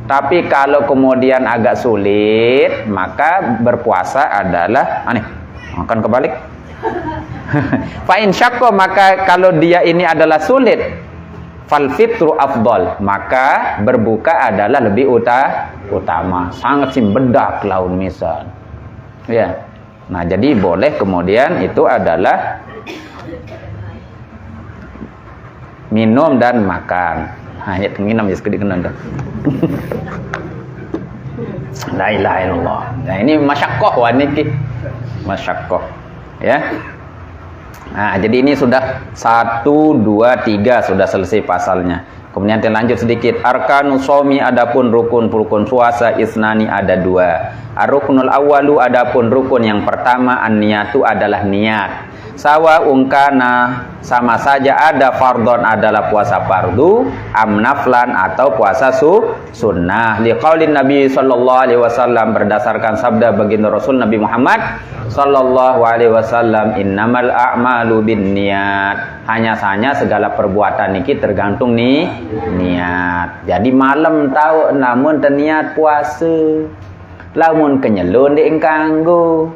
Tapi kalau kemudian agak sulit, maka berpuasa adalah akan kebalik. Fa in syaqqa, maka kalau dia ini adalah sulit, fal fitru afdal, maka berbuka adalah lebih utama. Sangat bedak laun misal. Ya. Nah, jadi boleh kemudian itu adalah minum dan makan. Hanya minum ya sekali kena dah. La ilaha illallah. Nah, ini masyaqqah wa niki. Masyaqqah. Ya. Nah, jadi ini sudah 1, 2, 3 sudah selesai pasalnya. Kemudian kita lanjut sedikit. Arkanus shaumi adapun rukun puasa isnani ada 2. Ar-ruknul awwalu adapun rukun yang pertama an-niyatu adalah niat. Sawa ungkana sama saja ada fardhon adalah puasa fardu, amnaflan atau puasa sunnah. Liqaulin Nabi sallallahu alaihi wasallam berdasarkan sabda baginda Rasul Nabi Muhammad sallallahu alaihi wasallam, innamal a'malu binniyat. Hanya saja segala perbuatan niki tergantung nih niat. Jadi malam tahu namun terniat puasa. Lamun kenyelun dek kanggo.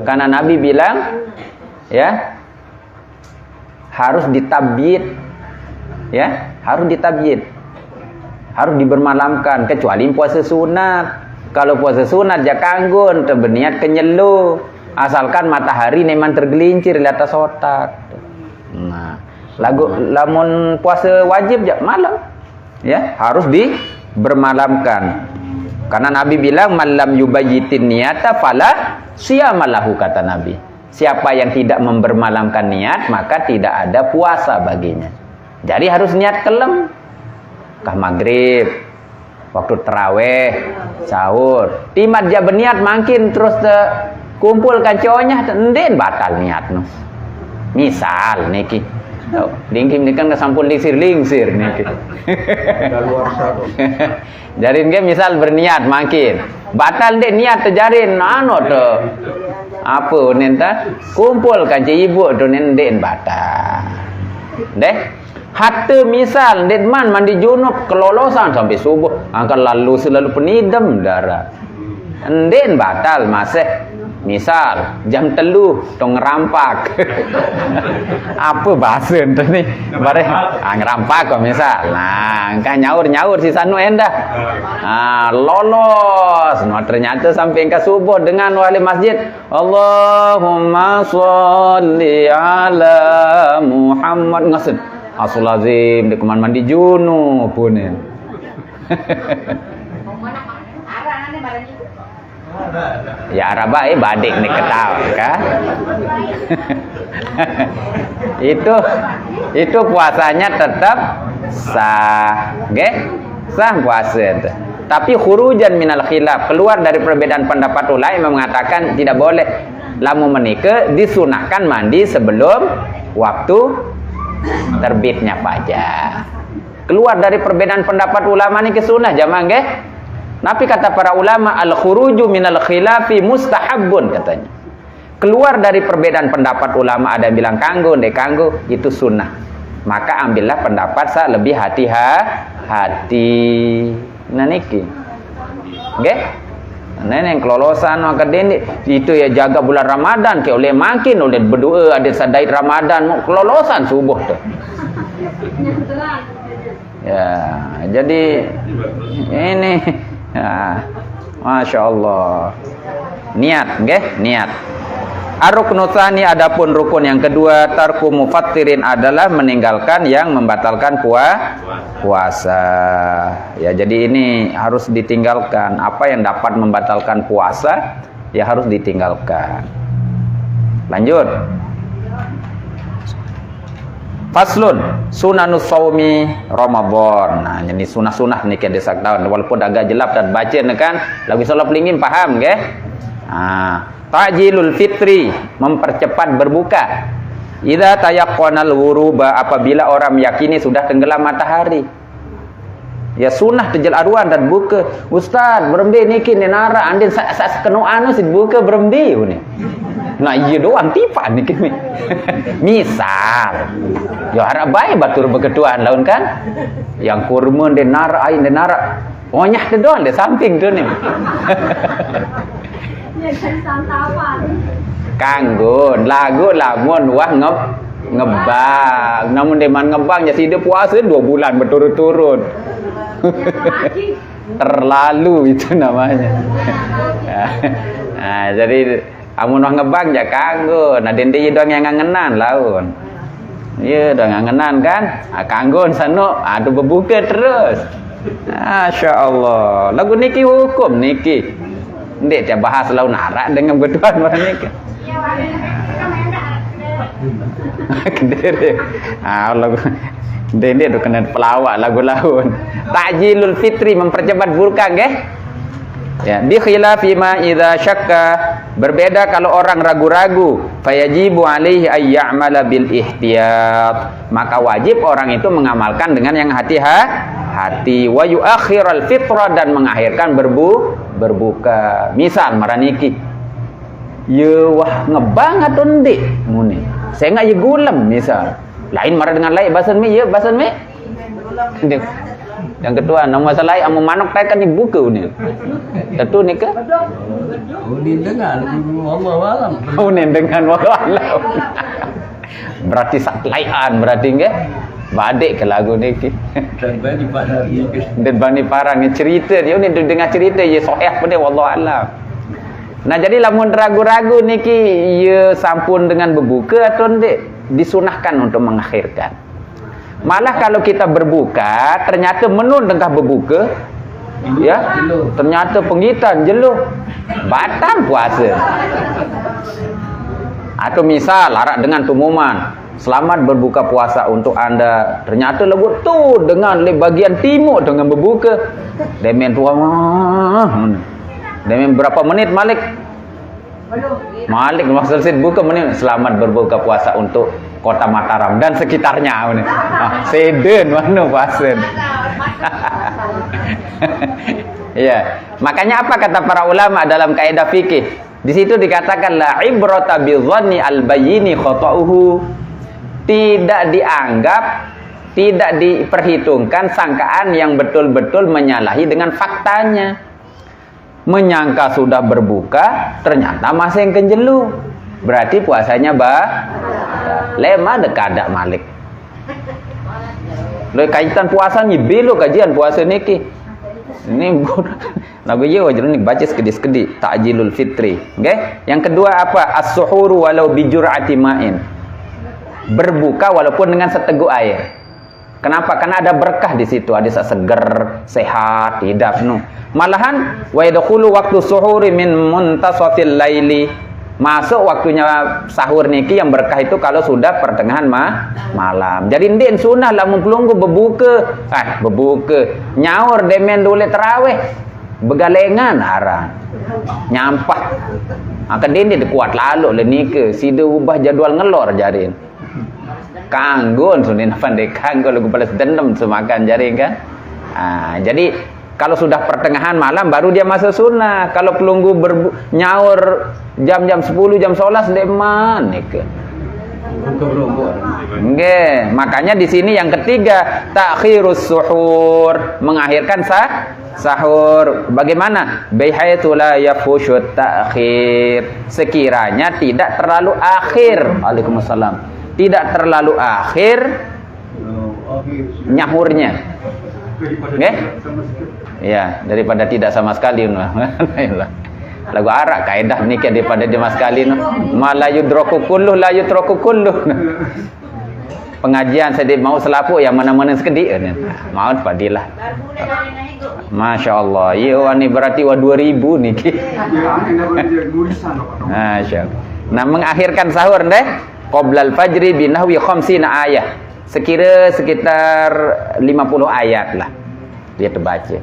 Karena Nabi bilang ya harus ditabyid, ya harus ditabyid, harus dibermalamkan kecuali puasa sunat. Kalau puasa sunat ya kanggo berniat kenyelu asalkan matahari memang tergelincir di atas otak. Nah, lamun puasa wajib ya malam, ya harus dibermalamkan. Karena Nabi bilang malam yubayyitin niyata fala siyamalahu, kata Nabi. Siapa yang tidak membermalamkan niat maka tidak ada puasa baginya. Jadi harus niat kelem. Kah maghrib, waktu taraweh, sahur. Timat dia berniat makin terus kumpulkan cowoknya enden batal niat no. Misal niki. Dingkim kan kesampun lingsir niki. Jadi dia misal berniat makin batal deh niat terjarin anu tuh apa nenta kumpulkan ibu tu nenden batal deh. Hatta misal dedman mandi junub kelolosan sampai subuh angkat lalu selalu penidam darah enden batal masih misal jam 3 tong ngerampak apa bahasa ente nih bare ngerampak kok misal nah kan nyaur si sanu endah lolos nah ternyata sampai ke subuh dengan wali masjid Allahumma sholli ala Muhammad ngasih asulazim di kuman mandi junub punin ya araba badik nih ketawa kan itu puasanya tetap sah sah puasa itu. Tapi khurujan minal khilaf, keluar dari perbedaan pendapat ulama yang mengatakan tidak boleh lamu menikah disunahkan mandi sebelum waktu terbitnya fajar. Keluar dari perbedaan pendapat ulama ini ke sunnah jamaah nggih. Tapi kata para ulama al-khuruju minal khilafi mustahabun katanya. Keluar dari perbedaan pendapat ulama ada yang bilang kanggo, ndek kanggo itu sunnah. Maka ambillah pendapat saya lebih hati-hati. Nah niki. Nggih? Nah yang kelolosan maka itu ya jaga bulan Ramadan ke oleh makin oleh berdoa ada sadai Ramadan mau kelolosan subuh tuh. Ya, jadi ini ya, Masya Allah. Niat, nggih? Niat. Ar-ruknu tsani adapun rukun yang kedua tarku mufattirin adalah meninggalkan yang membatalkan puasa. Ya, jadi ini harus ditinggalkan. Apa yang dapat membatalkan puasa ya harus ditinggalkan. Lanjut. Faslun sunanus shaumi Ramadan. Nah, ini sunah-sunah nih kan desak tahun walaupun agak jelap dan baca kan lagu salap lingin paham nggih? Ta'jilul fitri mempercepat berbuka. Idza tayaqqanal ghuruba apabila orang meyakini sudah tenggelam matahari. Ya sunah tejel arwan dan buka. Ustaz, berembe niki nara andin kenu anu sih buka berembe ni. Nah iya doang tipan niki. Misal ya harap baik batur beketuan laun kan. Yang kurma den nara ain den nara. Onyah tu doang di samping tu ni. Ya kan santapan. Kanggo lagu lamun wah ngebang. Namun deman ngebang ya hidup puasa 2 bulan berturut-turut. Terlalu itu namanya. Nah, jadi amun wah ngebang ya kanggo. Nah den dia doang yang ngangenan laun. Iya doang ngangenan kan? Kanggo sano adu berbuka terus. Masya Allah. Lagu niki hukum niki. Ndek dia bahas laun arak dengan betuan orang niki. Kediri. Lagu Dende tu kena pelawak lagu laun. Ta'jilul fitri mempercepat buka nggih. Ya, bi khilafi ma idza syakka, berbeda kalau orang ragu-ragu, fayajibu alaihi ay ya'mala bil ihtiyat, maka wajib orang itu mengamalkan dengan yang hati-hati, wa yuakhiral fitra, dan mengakhirkan berbuka. Misal maraniki ye wah ngebang atau ndik muni saya enggak ye gulam misal lain marah dengan lain bahasan mi ye bahasan mi yang kedua nama masalah amu manok tai kan buka ni tentu ni ke Unin dengan Allah alam. unin dengan wallah berarti saklaian berarti nggih badik ke lagu ni ki Dan bagi pada dan bani parang cerita dia ni dengar cerita ye sahih pun dia wallah alam. Nah jadi lamun ragu-ragu niki ye sampun dengan berbuka atau ndik disunahkan untuk mengakhirkan. Malah kalau kita berbuka ternyata menun tengah berbuka ya ternyata penggitan jeluh batal puasa. Atau misal larak dengan pengumuman selamat berbuka puasa untuk anda, ternyata lagu tu dengan bagian timur dengan berbuka demen tua demen berapa menit Malik maksud buka menit selamat berbuka puasa untuk Kota Mataram dan sekitarnya seden mana puasa. Ya, makanya apa kata para ulama dalam kaidah fikih? Di situ dikatakan la ibrata bi dhanni al-bayyini khata'uhu. Tidak dianggap, tidak diperhitungkan sangkaan yang betul-betul menyalahi dengan faktanya. Menyangka sudah berbuka, ternyata masih yang kenjelu. Berarti puasanya lema dekadak Malik. Lo kaitan puasa ni belo kajian puasa niki. Ini lagu ye wajar ni baca sekedi-sekedi ta'jilul fitri. Okay? Yang kedua apa? As-suhuru walau bi jur'ati ma'in. Berbuka walaupun dengan seteguk air. Kenapa? Karena ada berkah di situ, ada seger, sehat, hidup nu. Malahan wa yadkhulu waktu suhuri min muntasafil laili. Masuk waktunya sahur niki yang berkah itu kalau sudah pertengahan malam. Jadi ndin sunah lah mempelunggu berbuka. Berbuka. Nyaur demen dole terawih. Begalengan arang. Nyampah. Akan dia kuat lalu le nika. Sida ubah jadual ngelor jarin. Kanggun sunin pandai kanggun lagu balas dendam semakan jaring kan. Jadi kalau sudah pertengahan malam baru dia masuk sunnah. Kalau pelunggu nyaur jam-jam 10 jam 11 ndek man ke. Nggih, makanya di sini yang ketiga takhirus suhur, mengakhirkan sahur. Bagaimana? Bihaitsu la yafushut ta'khir. Sekiranya tidak terlalu akhir. Waalaikumsalam. Tidak terlalu akhir nyahurnya. Nggih? Ya, daripada tidak sama sekali. Lagu arak kaidah ni ke daripada dia sama sekali. Malayu droku kulluh la yutroku kulluh. Pengajian saya mau selapuk yang mana-mana sekedi. Mau padilah. Masya-Allah. Ya ni berarti 2000 niki. Masya-Allah. Nah, mengakhirkan sahur deh qoblal fajri binahwi 50 ayat. Sekira sekitar 50 ayat lah dia terbaca.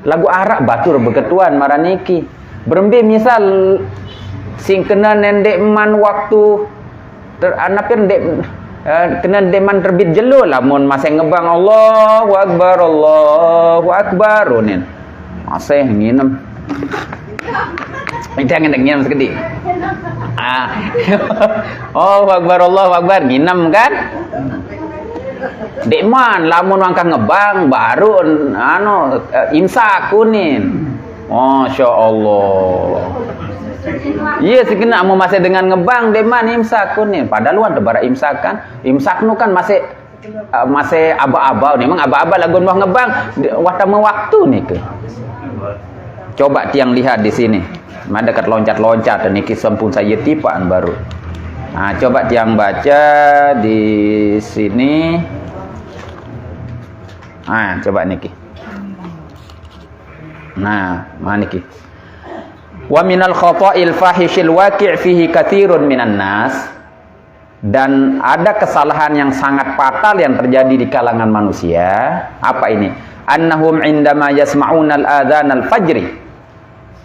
Lagu Arab batur berketuan maraniki. Berembi misal sing kena nendek man waktu anapin dek kena deman terbit jelo lamun masih ngebang Allahu akbar onen. Masih nginem. Jangan nginam sekedi. Allahu akbar nginem kan? Dekman lamun wangka ngebang baru imsak kunin. Masya Allah. Iya sekena mau masih dengan ngebang dekman imsak kunin. Padahal luan tebara imsak kan. Imsak nu kan masih aba-aba. Memang aba-aba lagun wah ngebang watama waktu nih ke. Coba tiang lihat di sini. Ada dekat loncat-loncat dan niki sampun saya tipaan baru. Nah, coba tiang baca di sini. Coba niki. Nah, mana niki? Wa minal khata'il fahishil waqi' fihi katsirun minan nas. Dan ada kesalahan yang sangat fatal yang terjadi di kalangan manusia. Apa ini? Annahum indama yasma'una al-adhan al-fajri.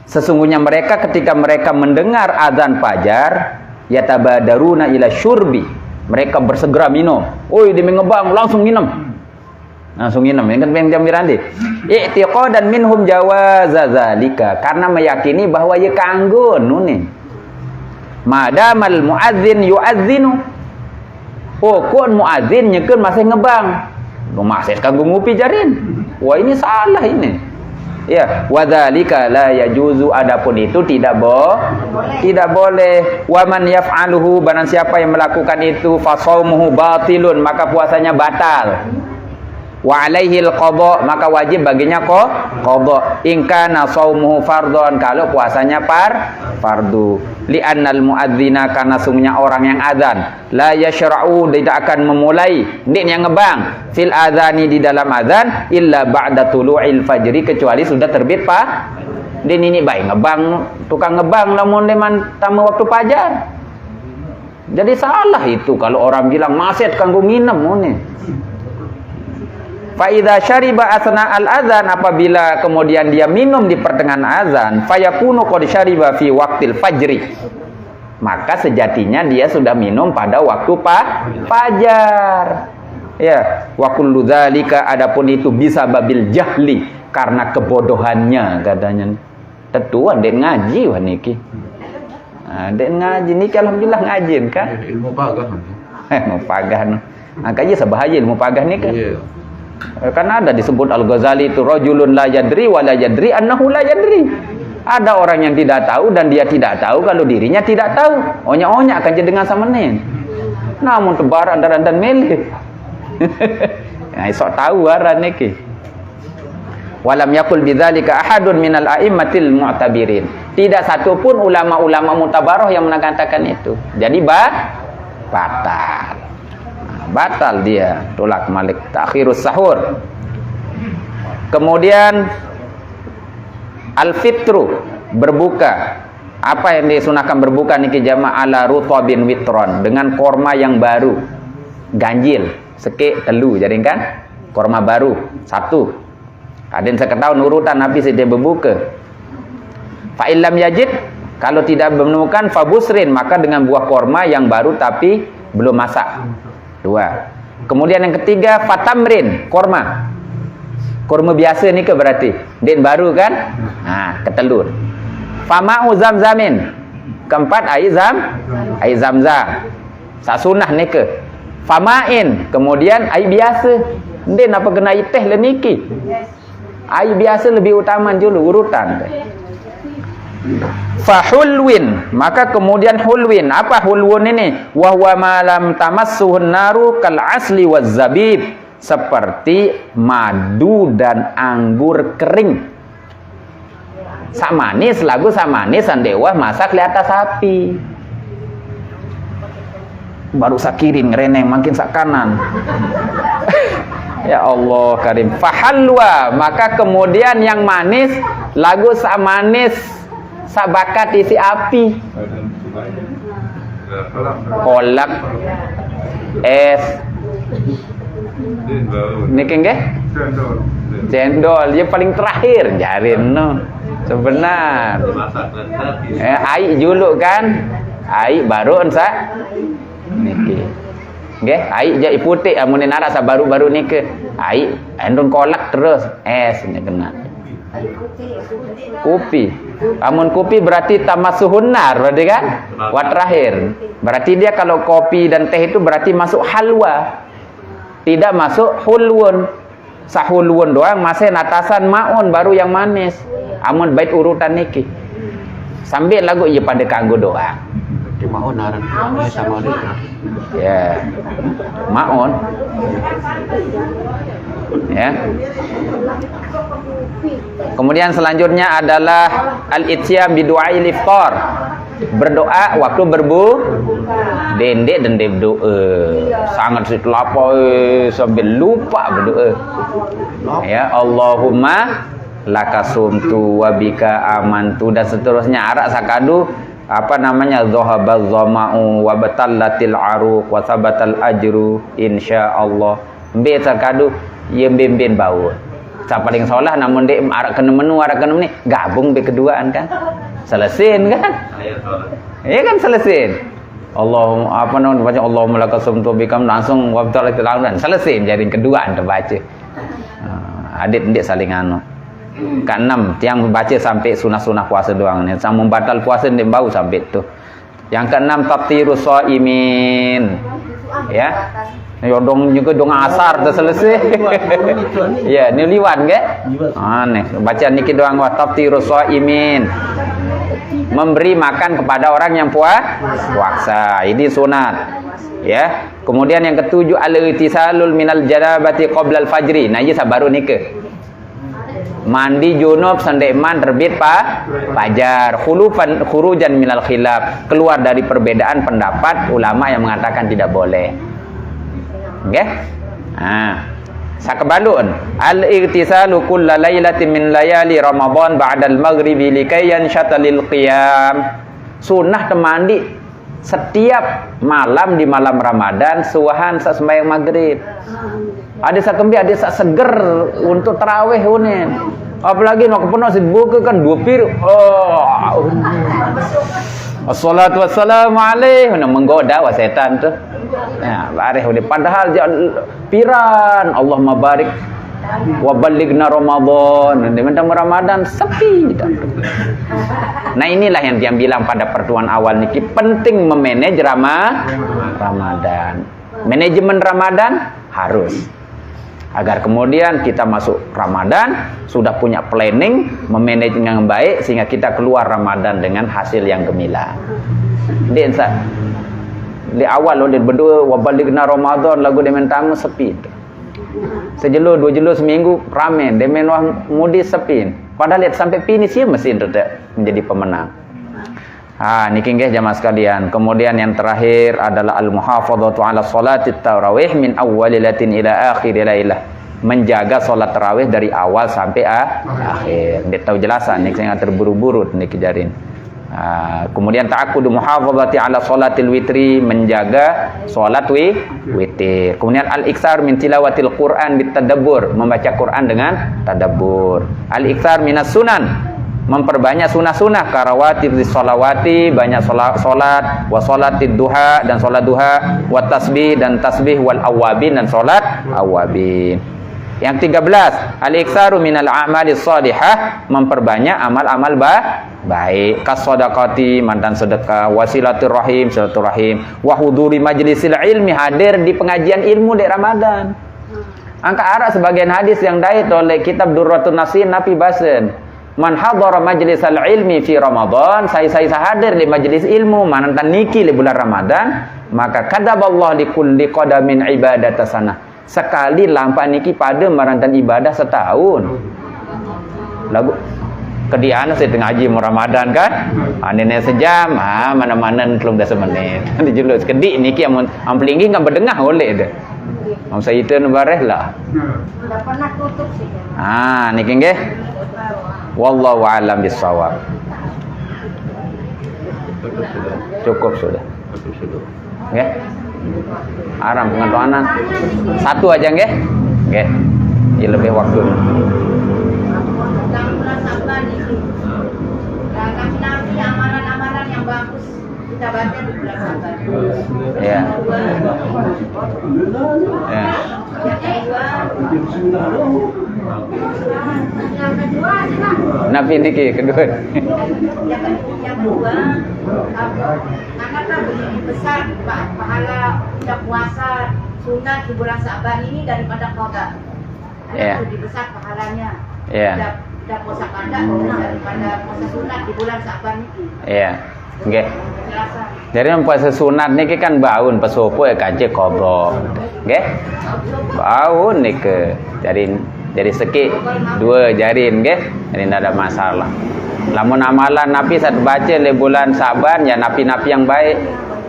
Sesungguhnya mereka ketika mereka mendengar azan fajar, yatabadaruna ila syurbi. Mereka bersegera minum. Oi, dia mengebang, langsung minum. Langsung minum. Ini kan jam mirandi. I'tiqadan minhum jawaza zalika. Karena meyakini bahwa ia kanggo nune. Madamal muadzin yuadzinu. Pokok muadzin nyekeun masih ngebang. Lu masih kanggo ngupi jarin. Wah, ini salah ini. Ya, wadzalika la yajuzu, adapun itu tidak boleh. Wa man yaf'aluhu, barang siapa yang melakukan itu fa shaumuhu batilun, maka puasanya batal. Wa alaihi al-qadha, maka wajib baginya qadha. In kana shaumuhu fardhon, kalau puasanya fardu. Li'annal muadzina, karena sungguhnya orang yang azan, la yashra'u, tidak akan memulai din yang ngebang fil adzani, di dalam azan, illa ba'da tulu'il fajri, kecuali sudah terbit din ini baik ngebang, tukang ngebang lamun deman tamu waktu fajar. Jadi salah itu kalau orang bilang maset kanggo nginem ngene. Fa idza syariba asna al-adzan, apabila kemudian dia minum di pertengahan azan, fayakunu qad syariba fi waqtil fajri, maka sejatinya dia sudah minum pada waktu fajar. Ya, wa kullu dzalika, adapun itu bisa babil jahli, karena kebodohannya katanya. Tentu ande ngaji wah niki. Ande ngaji niki alhamdulillah ngajin kan. Ilmu pagah. Ilmu pagah. Angkanya sebahaya ilmu pagah nih kan. Iya. Karena ada disebut Al-Ghazali itu rajulun la yadri wa la yadri annahu la yadri. Ada orang yang tidak tahu dan dia tidak tahu kalau dirinya tidak tahu. Onya-onya akan jadi dengan sameneun. Namun tebar andaran melih. Nah, sok tahu aran niki. Walam yakul bidzalika ahadun minal a'immatil mu'tabirin. Tidak satupun ulama-ulama mutabaroh yang mengatakan itu. Jadi batal. Batal dia, tolak malik, takhirus sahur. Kemudian al-fitru, berbuka. Apa yang disunahkan berbuka niki jamaah? Ala rutabin witron, dengan korma yang baru, ganjil, sekek telu, jadi kan korma baru satu. Aden seketahuan urutan Nabi dia berbuka. Fa illam yajid, kalau tidak menemukan fabusrin, maka dengan buah korma yang baru tapi belum masak. 2. Kemudian yang ketiga fatamrin, korma biasa ni ke berarti din baru kan. Ketelur. Fama'u zamzamin, keempat air zamzam. Sak sunah ni ke. Fama'in, kemudian air biasa. Din apa kena air teh le niki? Air biasa lebih utama dulu urutan. Fahulwin, maka kemudian hulwin. Apa hulwun ini? Wahwa malam tamassuhun naru kal asli waz zabib, seperti madu dan anggur kering. Samanis lagu samanis sandewa masak di atas api. Baru sakirin reneng makin sak kanan. Ya Allah karim. Fahalwa, maka kemudian yang manis lagu sak manis sabakat isi api, kolak, es, niki nggih, cendol, dia paling terakhir jarin no. Sebenar. Air dulu kan, air baru ensa niki. Nggih, air je putih amun nara sa baru-baru niki. Air endon kolak terus es nya kena. Kopi. Amun kopi berarti tamasuhun nar, berarti kan? Wa terakhir. Berarti dia kalau kopi dan teh itu berarti masuk halwa. Tidak masuk hulwun. Sahulwun doang masih natasan maun baru yang manis. Amun bait urutan niki. Sambil lagu ieu pada kanggo doa. Maun aran sama dia. Ya. Maun. Ya. Kemudian selanjutnya adalah al-ityam bi du'ail iftar. Berdoa waktu dendek dan berdoa. Sangat sit lapar sambil lupa berdoa. Ya, Allahumma lakasumtu wa bika amantu dan seterusnya arak sakadu apa namanya, dhahabaz zama'u wa batallatil aruq wa sabatal ajru insyaallah. Mbe sakadu ye ben bau. Sa paling solah namun dek arak kena menu ni gabung be keduaan kan. Selesai kan? Iya kan selesai. Allahumma apa namanya baca Allahumma lakasumtu bikam langsung wa batallatil aruq selesai jadi keduaan terbaca. Adik-adik saling anu. Keenam, yang membaca sampai sunah-sunah puasa doang ni. Sama membatal puasa dia bau sampai tu. Yang keenam, taftirus shaimin. Ya. Dong juga dong asar dah selesai. Ya, ni liwan ke? Ni baca niki doang wa taftirus shaimin. Memberi makan kepada orang yang puasa. Ini sunat. Ya. Kemudian yang ketujuh, al-ittisalul minal janabati qabla al-fajri. Nah, ini baru nikah. Mandi junub sandeman terbit fajar, khurujan minal khilaf, keluar dari perbedaan pendapat ulama yang mengatakan tidak boleh. Nggih? Sakebalun al-igtisalu kulla lailatin min layali Ramadan ba'da al-maghribi likay yanshata lil qiyam. Sunnah temandi setiap malam di malam Ramadan suahan sak sembahyang maghrib. Ada sakembi ada sak seger untuk tarawih unin. Apalagi nak penuh buka kan 2 pir. Assalatu wassalamu alaihi. Nak menggoda wah setan tu. Ya, bareh udah padahal piran Allahumma barik wa ballighna Ramadan. Mentang Ramadan sepi gitu. Nah, inilah yang dia bilang pada pertemuan awal niki penting memanage Ramadan. Manajemen Ramadan harus agar kemudian kita masuk Ramadan sudah punya planning, memanage dengan baik sehingga kita keluar Ramadan dengan hasil yang gemilang. Di awal dia berdua wabalighna Ramadan lagu dia mentamu sepi. Sejelo 2 jelo seminggu rame, dia main mudi sepi. Padahal lihat sampai finish ya mesin tetap menjadi pemenang. Niki nggih jamaah sekalian. Kemudian yang terakhir adalah al-muhafadzatu 'ala sholatit tarawih min awwalilatin ila akhir lailah. Menjaga salat tarawih dari awal sampai akhir. Dia tahu jelasan niki saya terburu-buru niki jarin. Kemudian ta'akkudu muhafadzati 'ala sholatil witri, menjaga salat witir. Kemudian al-iksar min tilawatil Qur'an bitadabbur, membaca Quran dengan tadabbur. Al-iksar minas sunan, memperbanyak sunah-sunah karawatib sholawati, banyak solat wa sholatid duha dan solat duha, wa tasbih dan tasbih, wal awabin dan solat awabin. Yang 13, al-iksaru minal a'mali shalihah, memperbanyak amal-amal baik, kas sedekati, mantan sedekah, wasilatur rahim, silaturahim, wa huduri majlisil ilmi, hadir di pengajian ilmu di Ramadan. Angka arah sebagian hadis yang dait oleh kitab Durratun Nasin Nabi Basen. Man hadara majlisal ilmi fi Ramadan, saya hadir di majlis ilmu mantan niki di bulan Ramadan, maka kadaballah li kulli qadamin ibadata sanah. Sekali lampak niki pada marantan ibadah setahun. Lagu kedian saya tengah haji Ramadan kan. Nenek sejam, mana-mana belum dah semenit. Dijulus kedik niki am pelinggi kan berdengah oleh dia. Am saya itu bareh lah. Udah pernah tutup sih. Niki nggih. Wallahu a'lam bissawab. Cukup sudah. Nggih. Aram pengantuanan. Satu aja nggih. Nggih. Ini lebih waktu. Nanti amalan-amalan yang bagus kita baca di bulan Sabar. Ya. Ya. Yang kedua adalah Nabi niki kedua. yang kedua manakah lebih besar pahala kita puasa sunat di bulan Sabar ini daripada qada? Ya. Lebih besar pahalanya. Ya. Kita puasa qada daripada puasa sunat di bulan Sabar ini. Iya. Nggih. Penjelasan. Jadi puasa sunat niki kan baun pesopo ya kaje qadha. Nggih. Baun niki. Jadi sekik 2 jarin nggih. Jadi tidak ada masalah. Lamun amalan Nabi saat baca le bulan Saban ya napi-napi yang baik.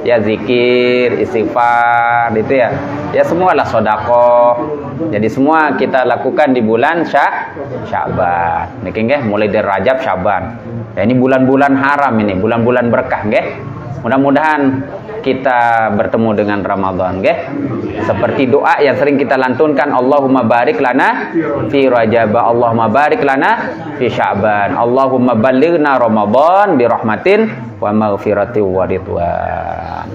Ya zikir, istighfar, itu ya. Ya semualah sedekah. Jadi semua kita lakukan di bulan Sya'ban. Niki nggih, mulai dari Rajab, Sya'ban. Ya ini bulan-bulan haram ini, bulan-bulan berkah nggih. Mudah-mudahan kita bertemu dengan Ramadan nggih. Seperti doa yang sering kita lantunkan, Allahumma barik lana fi Rajab, Allahumma barik lana fi Sya'ban, Allahumma ballighna Ramadan bi rahmatin wa maghfiratin wa ridwan.